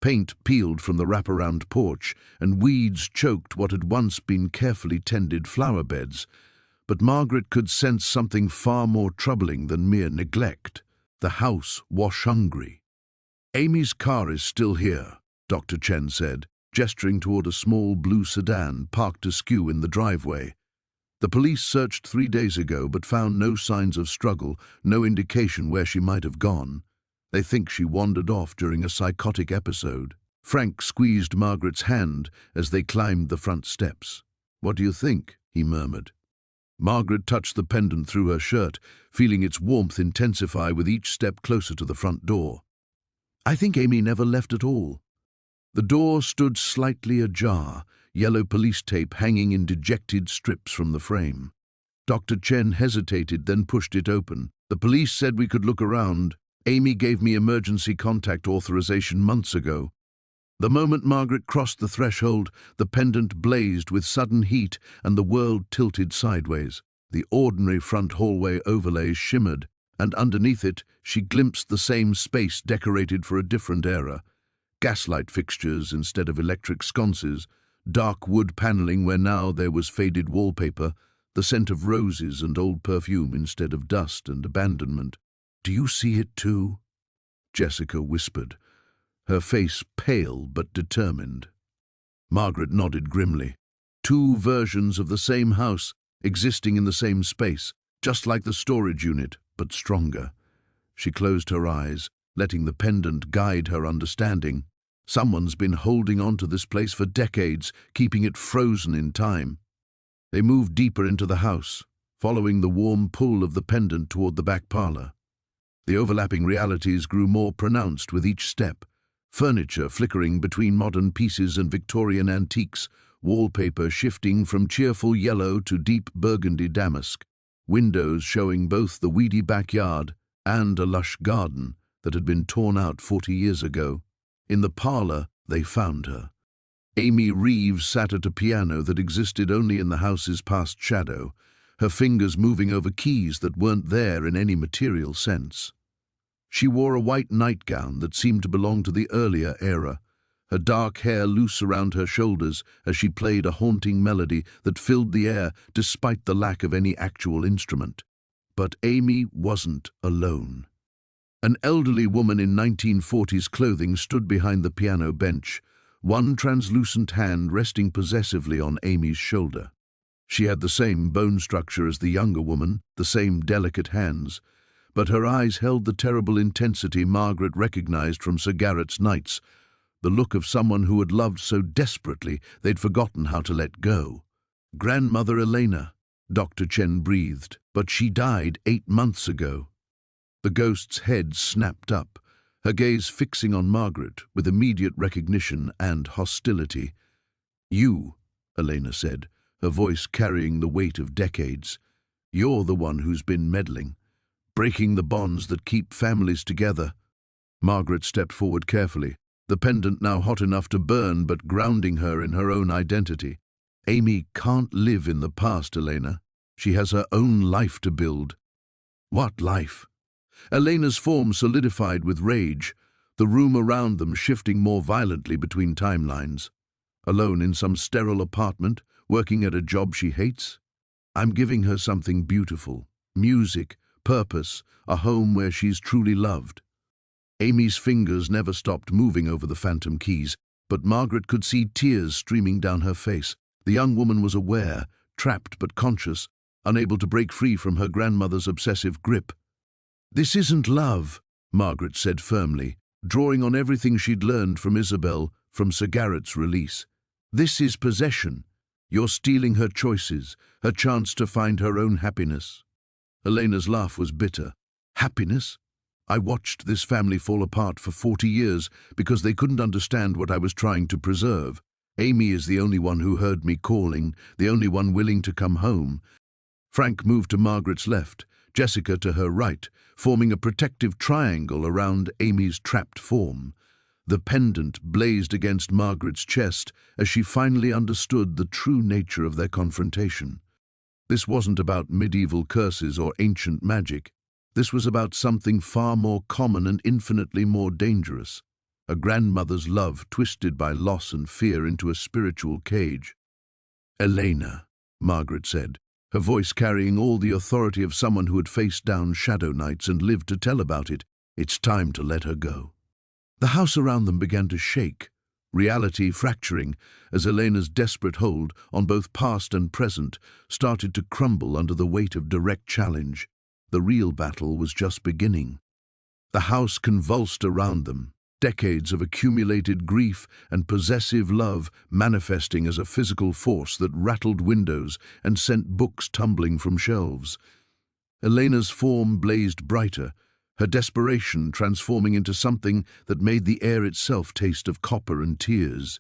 A: Paint peeled from the wraparound porch, and weeds choked what had once been carefully tended flower beds. But Margaret could sense something far more troubling than mere neglect: the house wash-hungry. "Amy's car is still here," Dr. Chen said, gesturing toward a small blue sedan parked askew in the driveway. "The police searched 3 days ago but found no signs of struggle, no indication where she might have gone. They think she wandered off during a psychotic episode." Frank squeezed Margaret's hand as they climbed the front steps. "What do you think?" he murmured. Margaret touched the pendant through her shirt, feeling its warmth intensify with each step closer to the front door. "I think Amy never left at all." The door stood slightly ajar, yellow police tape hanging in dejected strips from the frame. Dr. Chen hesitated, then pushed it open. "The police said we could look around. Amy gave me emergency contact authorization months ago." The moment Margaret crossed the threshold, the pendant blazed with sudden heat and the world tilted sideways. The ordinary front hallway overlay shimmered, and underneath it she glimpsed the same space decorated for a different era. Gaslight fixtures instead of electric sconces, dark wood paneling where now there was faded wallpaper, the scent of roses and old perfume instead of dust and abandonment. "Do you see it too?" Jessica whispered, her face pale but determined. Margaret nodded grimly. Two versions of the same house, existing in the same space, just like the storage unit, but stronger. She closed her eyes, letting the pendant guide her understanding. Someone's been holding on to this place for decades, keeping it frozen in time. They moved deeper into the house, following the warm pull of the pendant toward the back parlor. The overlapping realities grew more pronounced with each step. Furniture flickering between modern pieces and Victorian antiques, wallpaper shifting from cheerful yellow to deep burgundy damask, windows showing both the weedy backyard and a lush garden that had been torn out 40 years ago. In the parlor, they found her. Amy Reeves sat at a piano that existed only in the house's past shadow, her fingers moving over keys that weren't there in any material sense. She wore a white nightgown that seemed to belong to the earlier era, her dark hair loose around her shoulders as she played a haunting melody that filled the air despite the lack of any actual instrument. But Amy wasn't alone. An elderly woman in 1940s clothing stood behind the piano bench, one translucent hand resting possessively on Amy's shoulder. She had the same bone structure as the younger woman, the same delicate hands, but her eyes held the terrible intensity Margaret recognized from Sir Garrett's nights, the look of someone who had loved so desperately they'd forgotten how to let go. "Grandmother Elena," Dr. Chen breathed, "but she died 8 months ago." The ghost's head snapped up, her gaze fixing on Margaret with immediate recognition and hostility. "You," Elena said, her voice carrying the weight of decades. "You're the one who's been meddling, breaking the bonds that keep families together." Margaret stepped forward carefully, the pendant now hot enough to burn but grounding her in her own identity. "Amy can't live in the past, Elena. She has her own life to build." "What life?" Elena's form solidified with rage, the room around them shifting more violently between timelines. Alone in some sterile apartment, working at a job she hates? "I'm giving her something beautiful, music, purpose, a home where she's truly loved." Amy's fingers never stopped moving over the phantom keys, but Margaret could see tears streaming down her face. The young woman was aware, trapped but conscious, unable to break free from her grandmother's obsessive grip. "This isn't love," Margaret said firmly, drawing on everything she'd learned from Isabel, from Sir Garrett's release. "This is possession. You're stealing her choices, her chance to find her own happiness." Elena's laugh was bitter. "Happiness? I watched this family fall apart for 40 years because they couldn't understand what I was trying to preserve. Amy is the only one who heard me calling, the only one willing to come home. Frank moved to Margaret's left, Jessica to her right, forming a protective triangle around Amy's trapped form. The pendant blazed against Margaret's chest as she finally understood the true nature of their confrontation. This wasn't about medieval curses or ancient magic. This was about something far more common and infinitely more dangerous. A grandmother's love twisted by loss and fear into a spiritual cage. "Elena," Margaret said, her voice carrying all the authority of someone who had faced down shadow nights and lived to tell about it. "It's time to let her go." The house around them began to shake, reality fracturing as Elena's desperate hold on both past and present started to crumble under the weight of direct challenge. The real battle was just beginning. The house convulsed around them, decades of accumulated grief and possessive love manifesting as a physical force that rattled windows and sent books tumbling from shelves. Elena's form blazed brighter, her desperation transforming into something that made the air itself taste of copper and tears.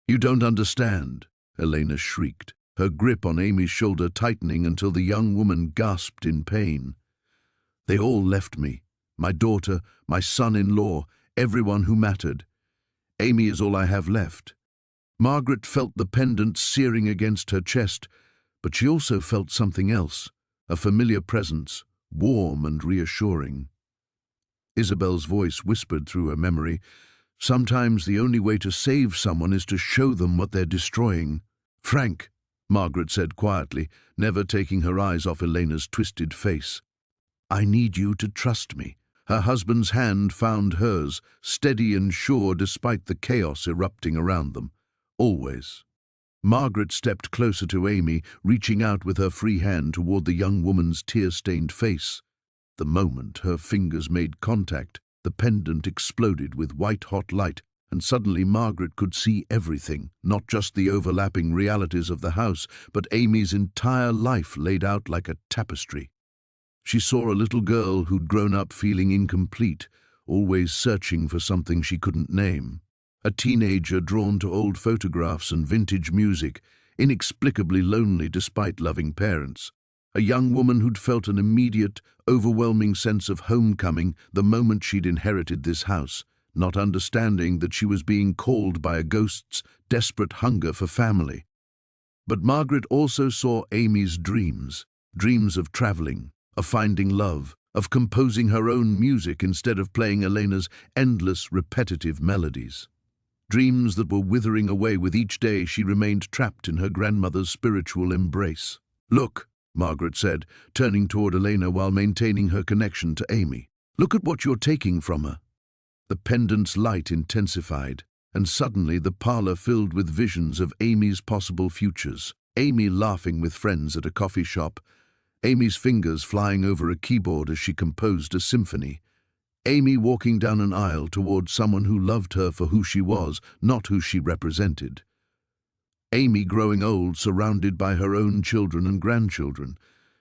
A: "You don't understand," Elena shrieked, her grip on Amy's shoulder tightening until the young woman gasped in pain. "They all left me. My daughter, my son-in-law, everyone who mattered. Amy is all I have left." Margaret felt the pendant searing against her chest, but she also felt something else, a familiar presence, warm and reassuring. Isabel's voice whispered through her memory, "Sometimes the only way to save someone is to show them what they're destroying." "Frank," Margaret said quietly, never taking her eyes off Elena's twisted face, "I need you to trust me." Her husband's hand found hers, steady and sure despite the chaos erupting around them. "Always." Margaret stepped closer to Amy, reaching out with her free hand toward the young woman's tear-stained face. The moment her fingers made contact, the pendant exploded with white-hot light, and suddenly Margaret could see everything, not just the overlapping realities of the house, but Amy's entire life laid out like a tapestry. She saw a little girl who'd grown up feeling incomplete, always searching for something she couldn't name. A teenager drawn to old photographs and vintage music, inexplicably lonely despite loving parents. A young woman who'd felt an immediate, overwhelming sense of homecoming the moment she'd inherited this house, not understanding that she was being called by a ghost's desperate hunger for family. But Margaret also saw Amy's dreams, dreams of traveling, of finding love, of composing her own music instead of playing Elena's endless, repetitive melodies. Dreams that were withering away with each day she remained trapped in her grandmother's spiritual embrace. "Look," Margaret said, turning toward Elena while maintaining her connection to Amy. "Look at what you're taking from her." The pendant's light intensified, and suddenly the parlor filled with visions of Amy's possible futures. Amy laughing with friends at a coffee shop, Amy's fingers flying over a keyboard as she composed a symphony. Amy walking down an aisle toward someone who loved her for who she was, not who she represented. Amy growing old, surrounded by her own children and grandchildren,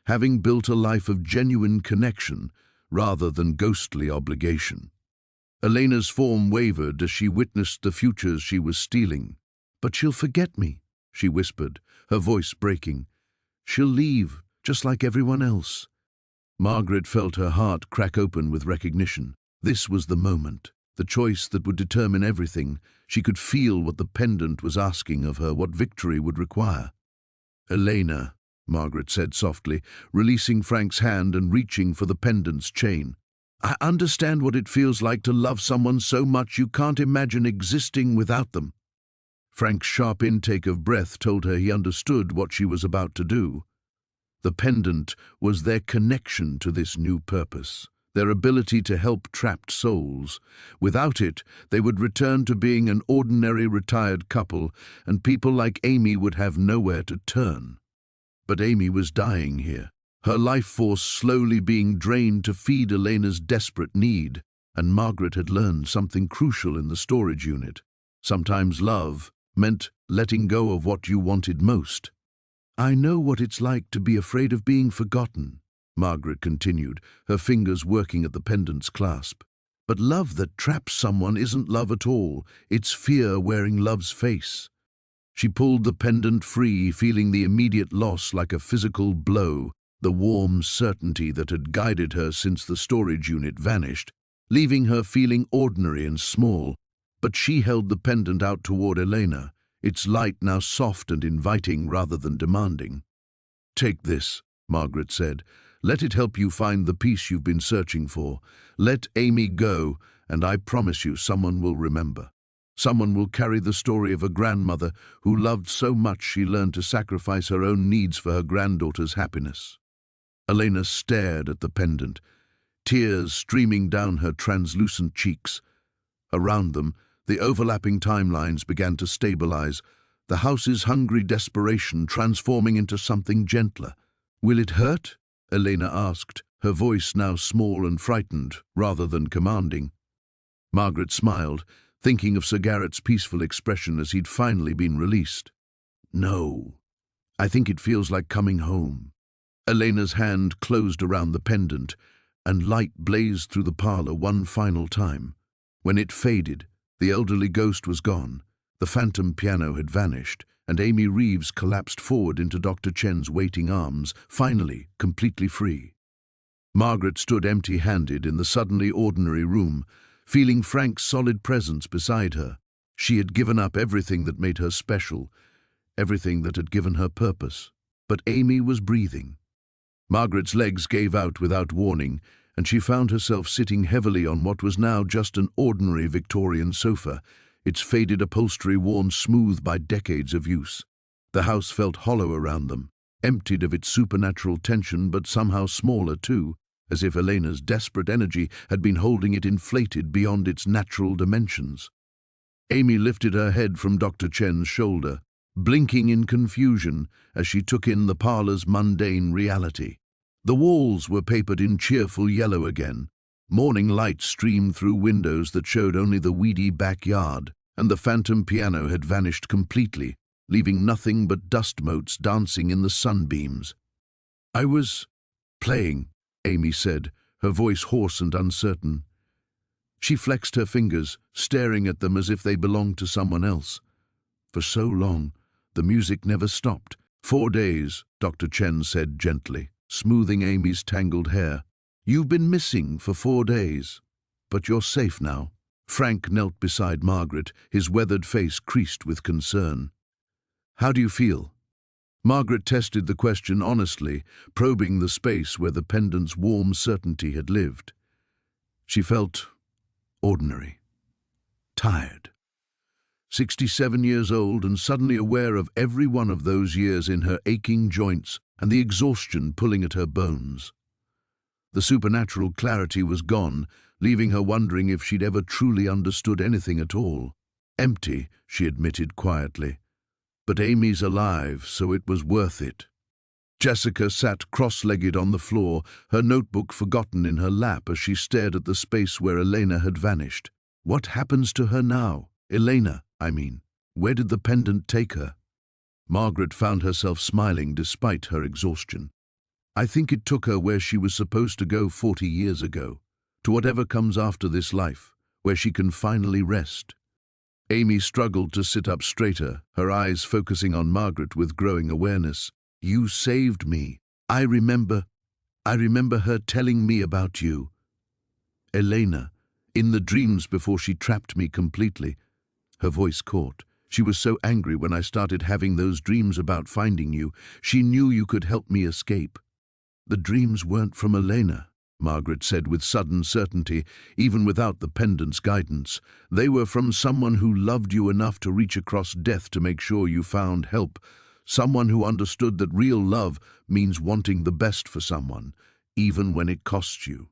A: having built a life of genuine connection rather than ghostly obligation. Elena's form wavered as she witnessed the futures she was stealing. "But she'll forget me," she whispered, her voice breaking. "She'll leave, just like everyone else." Margaret felt her heart crack open with recognition. This was the moment, the choice that would determine everything. She could feel what the pendant was asking of her, what victory would require. "Elena," Margaret said softly, releasing Frank's hand and reaching for the pendant's chain. "I understand what it feels like to love someone so much you can't imagine existing without them." Frank's sharp intake of breath told her he understood what she was about to do. The pendant was their connection to this new purpose, their ability to help trapped souls. Without it, they would return to being an ordinary retired couple, and people like Amy would have nowhere to turn. But Amy was dying here, her life force slowly being drained to feed Elena's desperate need, and Margaret had learned something crucial in the storage unit. Sometimes love meant letting go of what you wanted most. "I know what it's like to be afraid of being forgotten," Margaret continued, her fingers working at the pendant's clasp. But love that traps someone isn't love at all. It's fear wearing love's face. She pulled the pendant free, feeling the immediate loss like a physical blow, the warm certainty that had guided her since the storage unit vanished, leaving her feeling ordinary and small. But she held the pendant out toward Elena, its light now soft and inviting rather than demanding. "Take this," Margaret said. "Let it help you find the peace you've been searching for. Let Amy go, and I promise you someone will remember. Someone will carry the story of a grandmother who loved so much she learned to sacrifice her own needs for her granddaughter's happiness." Elena stared at the pendant, tears streaming down her translucent cheeks. Around them, the overlapping timelines began to stabilize, the house's hungry desperation transforming into something gentler. "Will it hurt?" Elena asked, her voice now small and frightened rather than commanding. Margaret smiled, thinking of Sir Garrett's peaceful expression as he'd finally been released. "No, I think it feels like coming home." Elena's hand closed around the pendant, and light blazed through the parlor one final time. When it faded, the elderly ghost was gone, the phantom piano had vanished, and Amy Reeves collapsed forward into Dr. Chen's waiting arms, finally completely free. Margaret stood empty-handed in the suddenly ordinary room, feeling Frank's solid presence beside her. She had given up everything that made her special, everything that had given her purpose. But Amy was breathing. Margaret's legs gave out without warning, and she found herself sitting heavily on what was now just an ordinary Victorian sofa, its faded upholstery worn smooth by decades of use. The house felt hollow around them, emptied of its supernatural tension but somehow smaller too, as if Elena's desperate energy had been holding it inflated beyond its natural dimensions. Amy lifted her head from Dr. Chen's shoulder, blinking in confusion as she took in the parlor's mundane reality. The walls were papered in cheerful yellow again. Morning light streamed through windows that showed only the weedy backyard, and the phantom piano had vanished completely, leaving nothing but dust motes dancing in the sunbeams. "I was playing," Amy said, her voice hoarse and uncertain. She flexed her fingers, staring at them as if they belonged to someone else. For so long, the music never stopped. 4 days, Dr. Chen said gently, smoothing Amy's tangled hair. "You've been missing for 4 days, but you're safe now." Frank knelt beside Margaret, his weathered face creased with concern. "How do you feel?" Margaret tested the question honestly, probing the space where the pendant's warm certainty had lived. She felt ordinary, tired. 67 years old and suddenly aware of every one of those years in her aching joints and the exhaustion pulling at her bones. The supernatural clarity was gone, leaving her wondering if she'd ever truly understood anything at all. "Empty," she admitted quietly. "But Amy's alive, so it was worth it." Jessica sat cross-legged on the floor, her notebook forgotten in her lap as she stared at the space where Elena had vanished. What happens to her now? Elena, I mean. Where did the pendant take her? Margaret found herself smiling despite her exhaustion. "I think it took her where she was supposed to go 40 years ago, to whatever comes after this life, where she can finally rest." Amy struggled to sit up straighter, her eyes focusing on Margaret with growing awareness. "You saved me. I remember her telling me about you. Elena, in the dreams before she trapped me completely." Her voice caught. "She was so angry when I started having those dreams about finding you. She knew you could help me escape." "The dreams weren't from Elena," Margaret said with sudden certainty, even without the pendant's guidance. "They were from someone who loved you enough to reach across death to make sure you found help. Someone who understood that real love means wanting the best for someone, even when it costs you."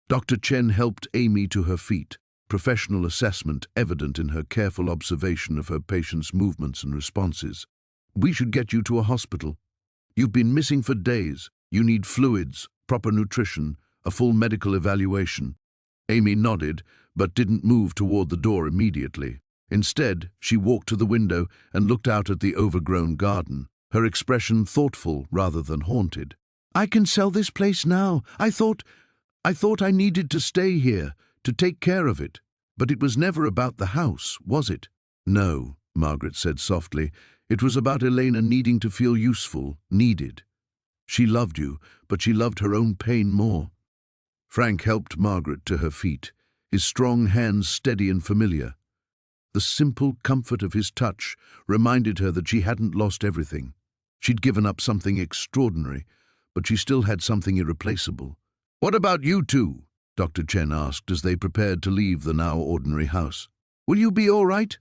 A: Dr. Chen helped Amy to her feet, professional assessment evident in her careful observation of her patient's movements and responses. "We should get you to a hospital. You've been missing for days. You need fluids, proper nutrition, a full medical evaluation." Amy nodded, but didn't move toward the door immediately. Instead, she walked to the window and looked out at the overgrown garden, her expression thoughtful rather than haunted. I can sell this place now. I thought I needed to stay here, to take care of it. But it was never about the house, was it? No, Margaret said softly. It was about Elena needing to feel useful, needed. She loved you, but she loved her own pain more. Frank helped Margaret to her feet, his strong hands steady and familiar. The simple comfort of his touch reminded her that she hadn't lost everything. She'd given up something extraordinary, but she still had something irreplaceable. "What about you two?" Dr. Chen asked as they prepared to leave the now ordinary house. "Will you be all right?"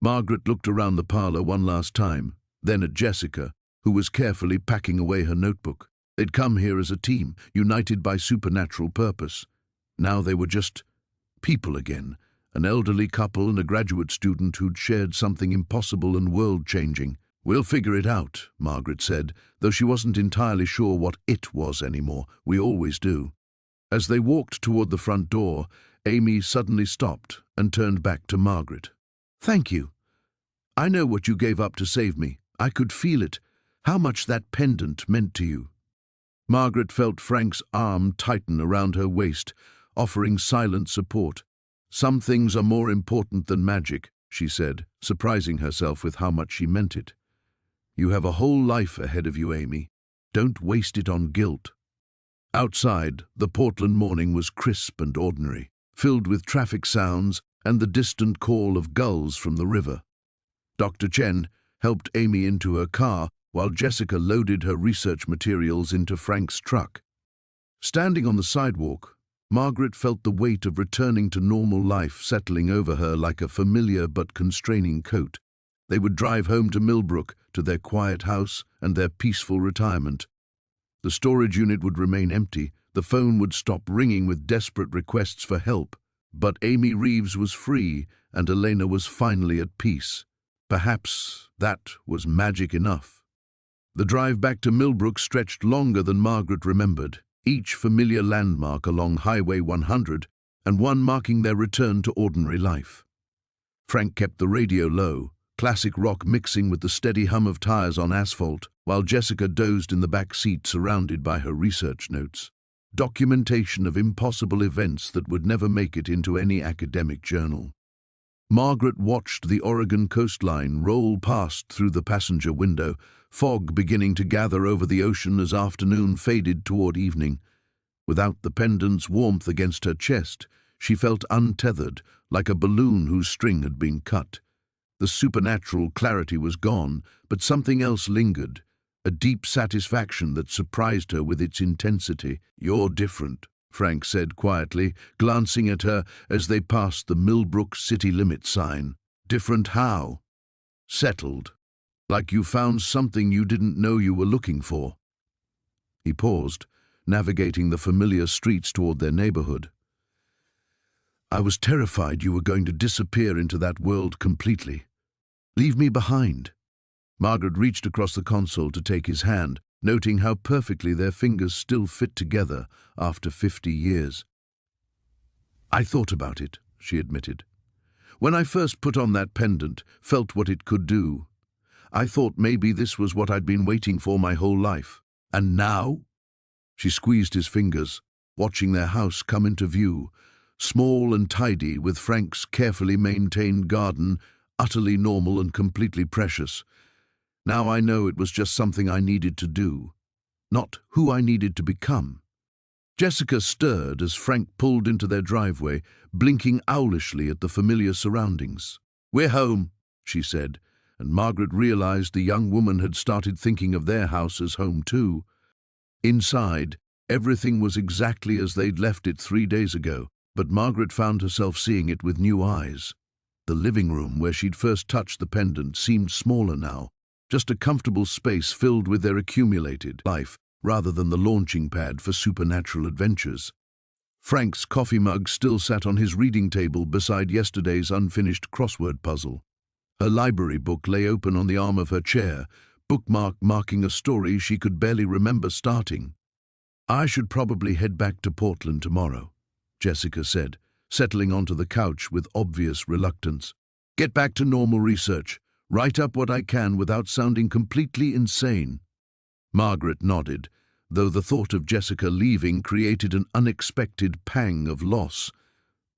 A: Margaret looked around the parlor one last time, then at Jessica, who was carefully packing away her notebook. They'd come here as a team, united by supernatural purpose. Now they were just people again, an elderly couple and a graduate student who'd shared something impossible and world-changing. "We'll figure it out," Margaret said, though she wasn't entirely sure what it was anymore. "We always do." As they walked toward the front door, Amy suddenly stopped and turned back to Margaret. "Thank you. I know what you gave up to save me. I could feel it, how much that pendant meant to you." Margaret felt Frank's arm tighten around her waist, offering silent support. "Some things are more important than magic," she said, surprising herself with how much she meant it. "You have a whole life ahead of you, Amy. Don't waste it on guilt." Outside, the Portland morning was crisp and ordinary, filled with traffic sounds and the distant call of gulls from the river. Dr. Chen helped Amy into her car while Jessica loaded her research materials into Frank's truck. Standing on the sidewalk, Margaret felt the weight of returning to normal life settling over her like a familiar but constraining coat. They would drive home to Millbrook, to their quiet house and their peaceful retirement. The storage unit would remain empty, the phone would stop ringing with desperate requests for help. But Amy Reeves was free, and Elena was finally at peace. Perhaps that was magic enough. The drive back to Millbrook stretched longer than Margaret remembered, each familiar landmark along Highway 100 and one marking their return to ordinary life. Frank kept the radio low, classic rock mixing with the steady hum of tires on asphalt, while Jessica dozed in the back seat surrounded by her research notes. Documentation of impossible events that would never make it into any academic journal. Margaret watched the Oregon coastline roll past through the passenger window, fog beginning to gather over the ocean as afternoon faded toward evening. Without the pendant's warmth against her chest, she felt untethered, like a balloon whose string had been cut. The supernatural clarity was gone, but something else lingered, a deep satisfaction that surprised her with its intensity. "You're different," Frank said quietly, glancing at her as they passed the Millbrook city limit sign. "Different how?" "Settled. Like you found something you didn't know you were looking for." He paused, navigating the familiar streets toward their neighborhood. "I was terrified you were going to disappear into that world completely. Leave me behind." Margaret reached across the console to take his hand, noting how perfectly their fingers still fit together after 50 years. "I thought about it," she admitted. "When I first put on that pendant, felt what it could do. I thought maybe this was what I'd been waiting for my whole life. And now?" She squeezed his fingers, watching their house come into view, small and tidy, with Frank's carefully maintained garden, utterly normal and completely precious. "Now I know it was just something I needed to do, not who I needed to become." Jessica stirred as Frank pulled into their driveway, blinking owlishly at the familiar surroundings. "We're home," she said, and Margaret realized the young woman had started thinking of their house as home too. Inside, everything was exactly as they'd left it 3 days ago, but Margaret found herself seeing it with new eyes. The living room, where she'd first touched the pendant, seemed smaller now, just a comfortable space filled with their accumulated life, rather than the launching pad for supernatural adventures. Frank's coffee mug still sat on his reading table beside yesterday's unfinished crossword puzzle. Her library book lay open on the arm of her chair, bookmark marking a story she could barely remember starting. "I should probably head back to Portland tomorrow," Jessica said, settling onto the couch with obvious reluctance. "Get back to normal research. Write up what I can without sounding completely insane." Margaret nodded, though the thought of Jessica leaving created an unexpected pang of loss.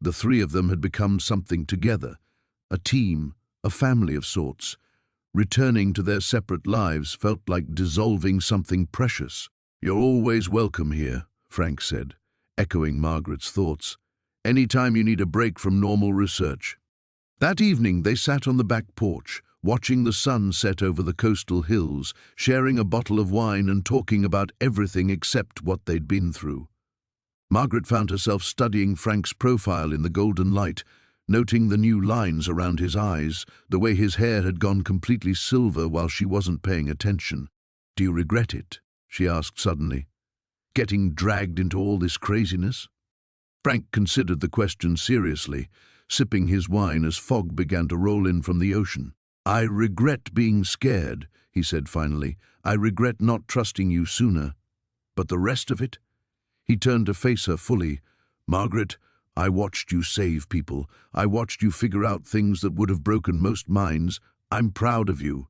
A: The three of them had become something together, a team, a family of sorts. Returning to their separate lives felt like dissolving something precious. "You're always welcome here," Frank said, echoing Margaret's thoughts. "Anytime you need a break from normal research." That evening they sat on the back porch, watching the sun set over the coastal hills, sharing a bottle of wine and talking about everything except what they'd been through. Margaret found herself studying Frank's profile in the golden light, noting the new lines around his eyes, the way his hair had gone completely silver while she wasn't paying attention. "Do you regret it?" she asked suddenly. "Getting dragged into all this craziness?" Frank considered the question seriously, sipping his wine as fog began to roll in from the ocean. "I regret being scared," he said finally. "I regret not trusting you sooner. But the rest of it?" He turned to face her fully. "Margaret, I watched you save people. I watched you figure out things that would have broken most minds. I'm proud of you."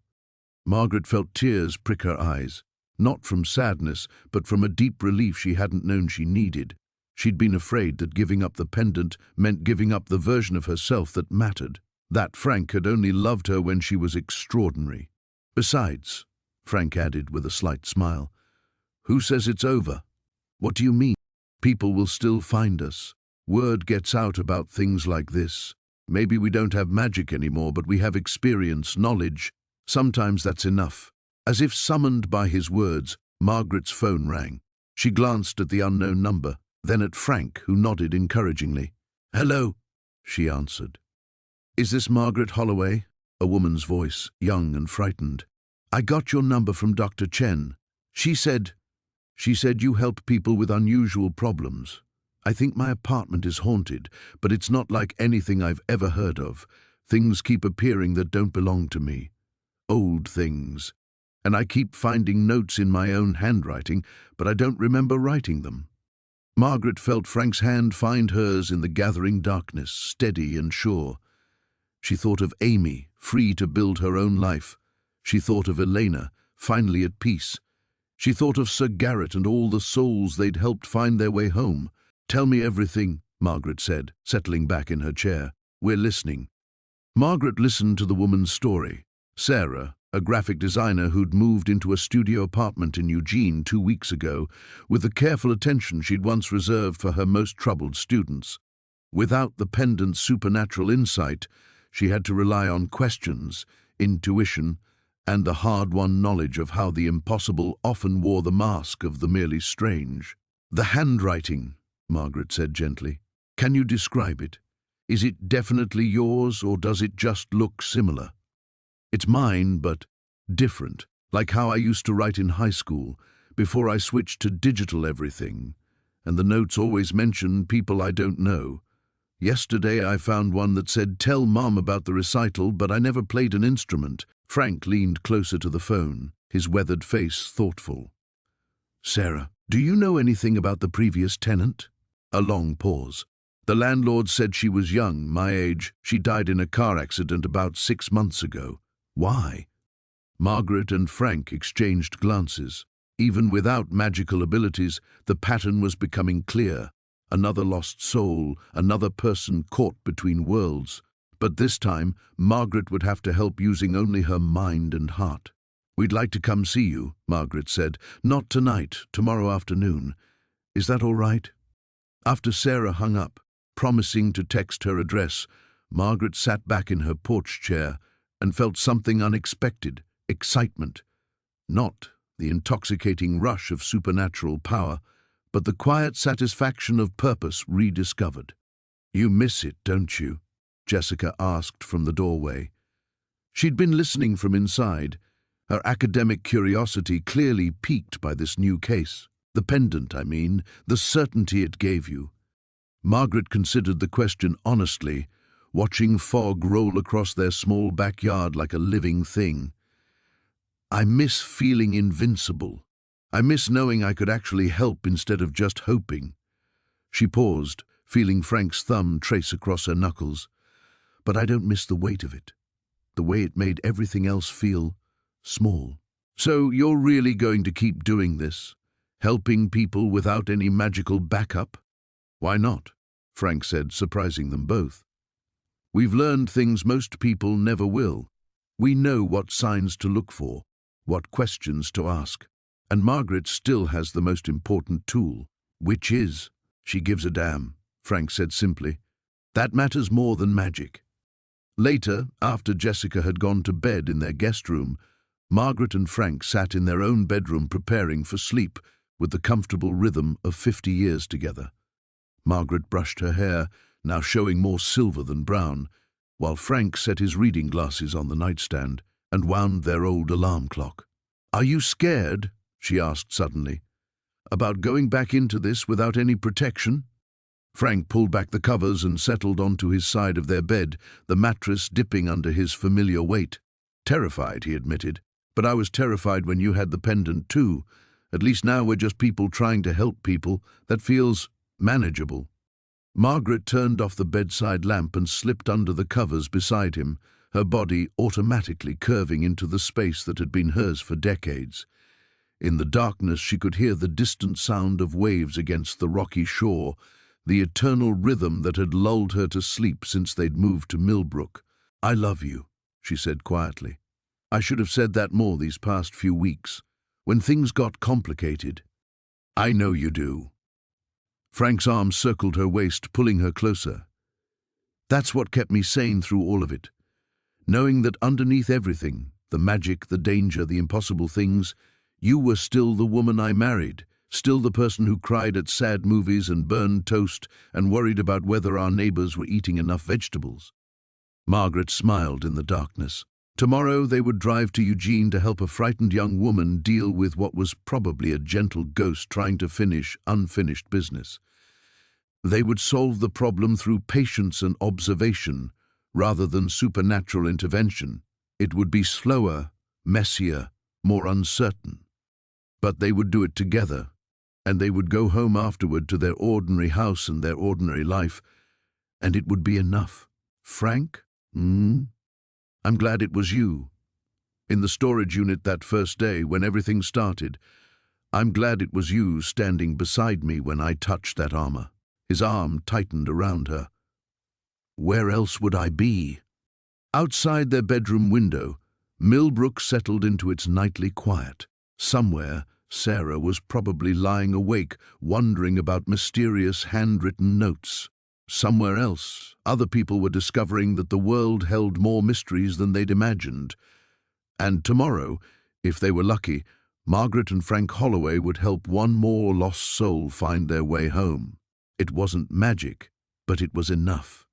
A: Margaret felt tears prick her eyes, not from sadness, but from a deep relief she hadn't known she needed. She'd been afraid that giving up the pendant meant giving up the version of herself that mattered, that Frank had only loved her when she was extraordinary. "Besides," Frank added with a slight smile, "who says it's over? What do you mean? People will still find us. Word gets out about things like this. Maybe we don't have magic anymore, but we have experience, knowledge. Sometimes that's enough." As if summoned by his words, Margaret's phone rang. She glanced at the unknown number, then at Frank, who nodded encouragingly. "Hello," she answered. "Is this Margaret Holloway?" A woman's voice, young and frightened. "I got your number from Dr. Chen. She said you help people with unusual problems. I think my apartment is haunted, but it's not like anything I've ever heard of. Things keep appearing that don't belong to me. Old things. And I keep finding notes in my own handwriting, but I don't remember writing them." Margaret felt Frank's hand find hers in the gathering darkness, steady and sure. She thought of Amy, free to build her own life. She thought of Elena, finally at peace. She thought of Sir Garrett and all the souls they'd helped find their way home. "Tell me everything," Margaret said, settling back in her chair. "We're listening." Margaret listened to the woman's story. Sarah, a graphic designer who'd moved into a studio apartment in Eugene 2 weeks ago, with the careful attention she'd once reserved for her most troubled students. Without the pendant's supernatural insight, she had to rely on questions, intuition, and the hard-won knowledge of how the impossible often wore the mask of the merely strange. "The handwriting," Margaret said gently. "Can you describe it? Is it definitely yours, or does it just look similar?" "It's mine, but different, like how I used to write in high school, before I switched to digital everything. And the notes always mention people I don't know. Yesterday I found one that said, 'Tell Mom about the recital,' but I never played an instrument." Frank leaned closer to the phone, his weathered face thoughtful. "Sarah, do you know anything about the previous tenant?" A long pause. "The landlord said she was young, my age. She died in a car accident about 6 months ago." "Why?" Margaret and Frank exchanged glances. Even without magical abilities, the pattern was becoming clear. Another lost soul, another person caught between worlds. But this time, Margaret would have to help using only her mind and heart. "We'd like to come see you," Margaret said. "Not tonight, tomorrow afternoon. Is that all right?" After Sarah hung up, promising to text her address, Margaret sat back in her porch chair and felt something unexpected, excitement. Not the intoxicating rush of supernatural power, but the quiet satisfaction of purpose rediscovered. "You miss it, don't you?" Jessica asked from the doorway. She'd been listening from inside, her academic curiosity clearly piqued by this new case. "The pendant, I mean, the certainty it gave you." Margaret considered the question honestly, watching fog roll across their small backyard like a living thing. "I miss feeling invincible. I miss knowing I could actually help instead of just hoping." She paused, feeling Frank's thumb trace across her knuckles. "But I don't miss the weight of it, the way it made everything else feel small." "So you're really going to keep doing this? Helping people without any magical backup? Why not? Frank said, surprising them both. We've learned things most people never will. We know what signs to look for, what questions to ask. And Margaret still has the most important tool, which is, she gives a damn, Frank said simply. That matters more than magic. Later, after Jessica had gone to bed in their guest room, Margaret and Frank sat in their own bedroom preparing for sleep with the comfortable rhythm of 50 years together. Margaret brushed her hair, now showing more silver than brown, while Frank set his reading glasses on the nightstand and wound their old alarm clock. "Are you scared?" she asked suddenly. "About going back into this without any protection?" Frank pulled back the covers and settled onto his side of their bed, the mattress dipping under his familiar weight. "Terrified," he admitted. "But I was terrified when you had the pendant too. At least now we're just people trying to help people. That feels manageable." Margaret turned off the bedside lamp and slipped under the covers beside him, her body automatically curving into the space that had been hers for decades. In the darkness she could hear the distant sound of waves against the rocky shore, the eternal rhythm that had lulled her to sleep since they'd moved to Millbrook. "I love you," she said quietly. "I should have said that more these past few weeks, when things got complicated." "I know you do." Frank's arm circled her waist, pulling her closer. "That's what kept me sane through all of it. Knowing that underneath everything, the magic, the danger, the impossible things, you were still the woman I married, still the person who cried at sad movies and burned toast and worried about whether our neighbors were eating enough vegetables." Margaret smiled in the darkness. Tomorrow they would drive to Eugene to help a frightened young woman deal with what was probably a gentle ghost trying to finish unfinished business. They would solve the problem through patience and observation, rather than supernatural intervention. It would be slower, messier, more uncertain. But they would do it together, and they would go home afterward to their ordinary house and their ordinary life, and it would be enough. "Frank? I'm glad it was you. In the storage unit that first day, when everything started, I'm glad it was you standing beside me when I touched that armor." His arm tightened around her. "Where else would I be?" Outside their bedroom window, Millbrook settled into its nightly quiet. Somewhere, Sarah was probably lying awake, wondering about mysterious handwritten notes. Somewhere else, other people were discovering that the world held more mysteries than they'd imagined. And tomorrow, if they were lucky, Margaret and Frank Holloway would help one more lost soul find their way home. It wasn't magic, but it was enough.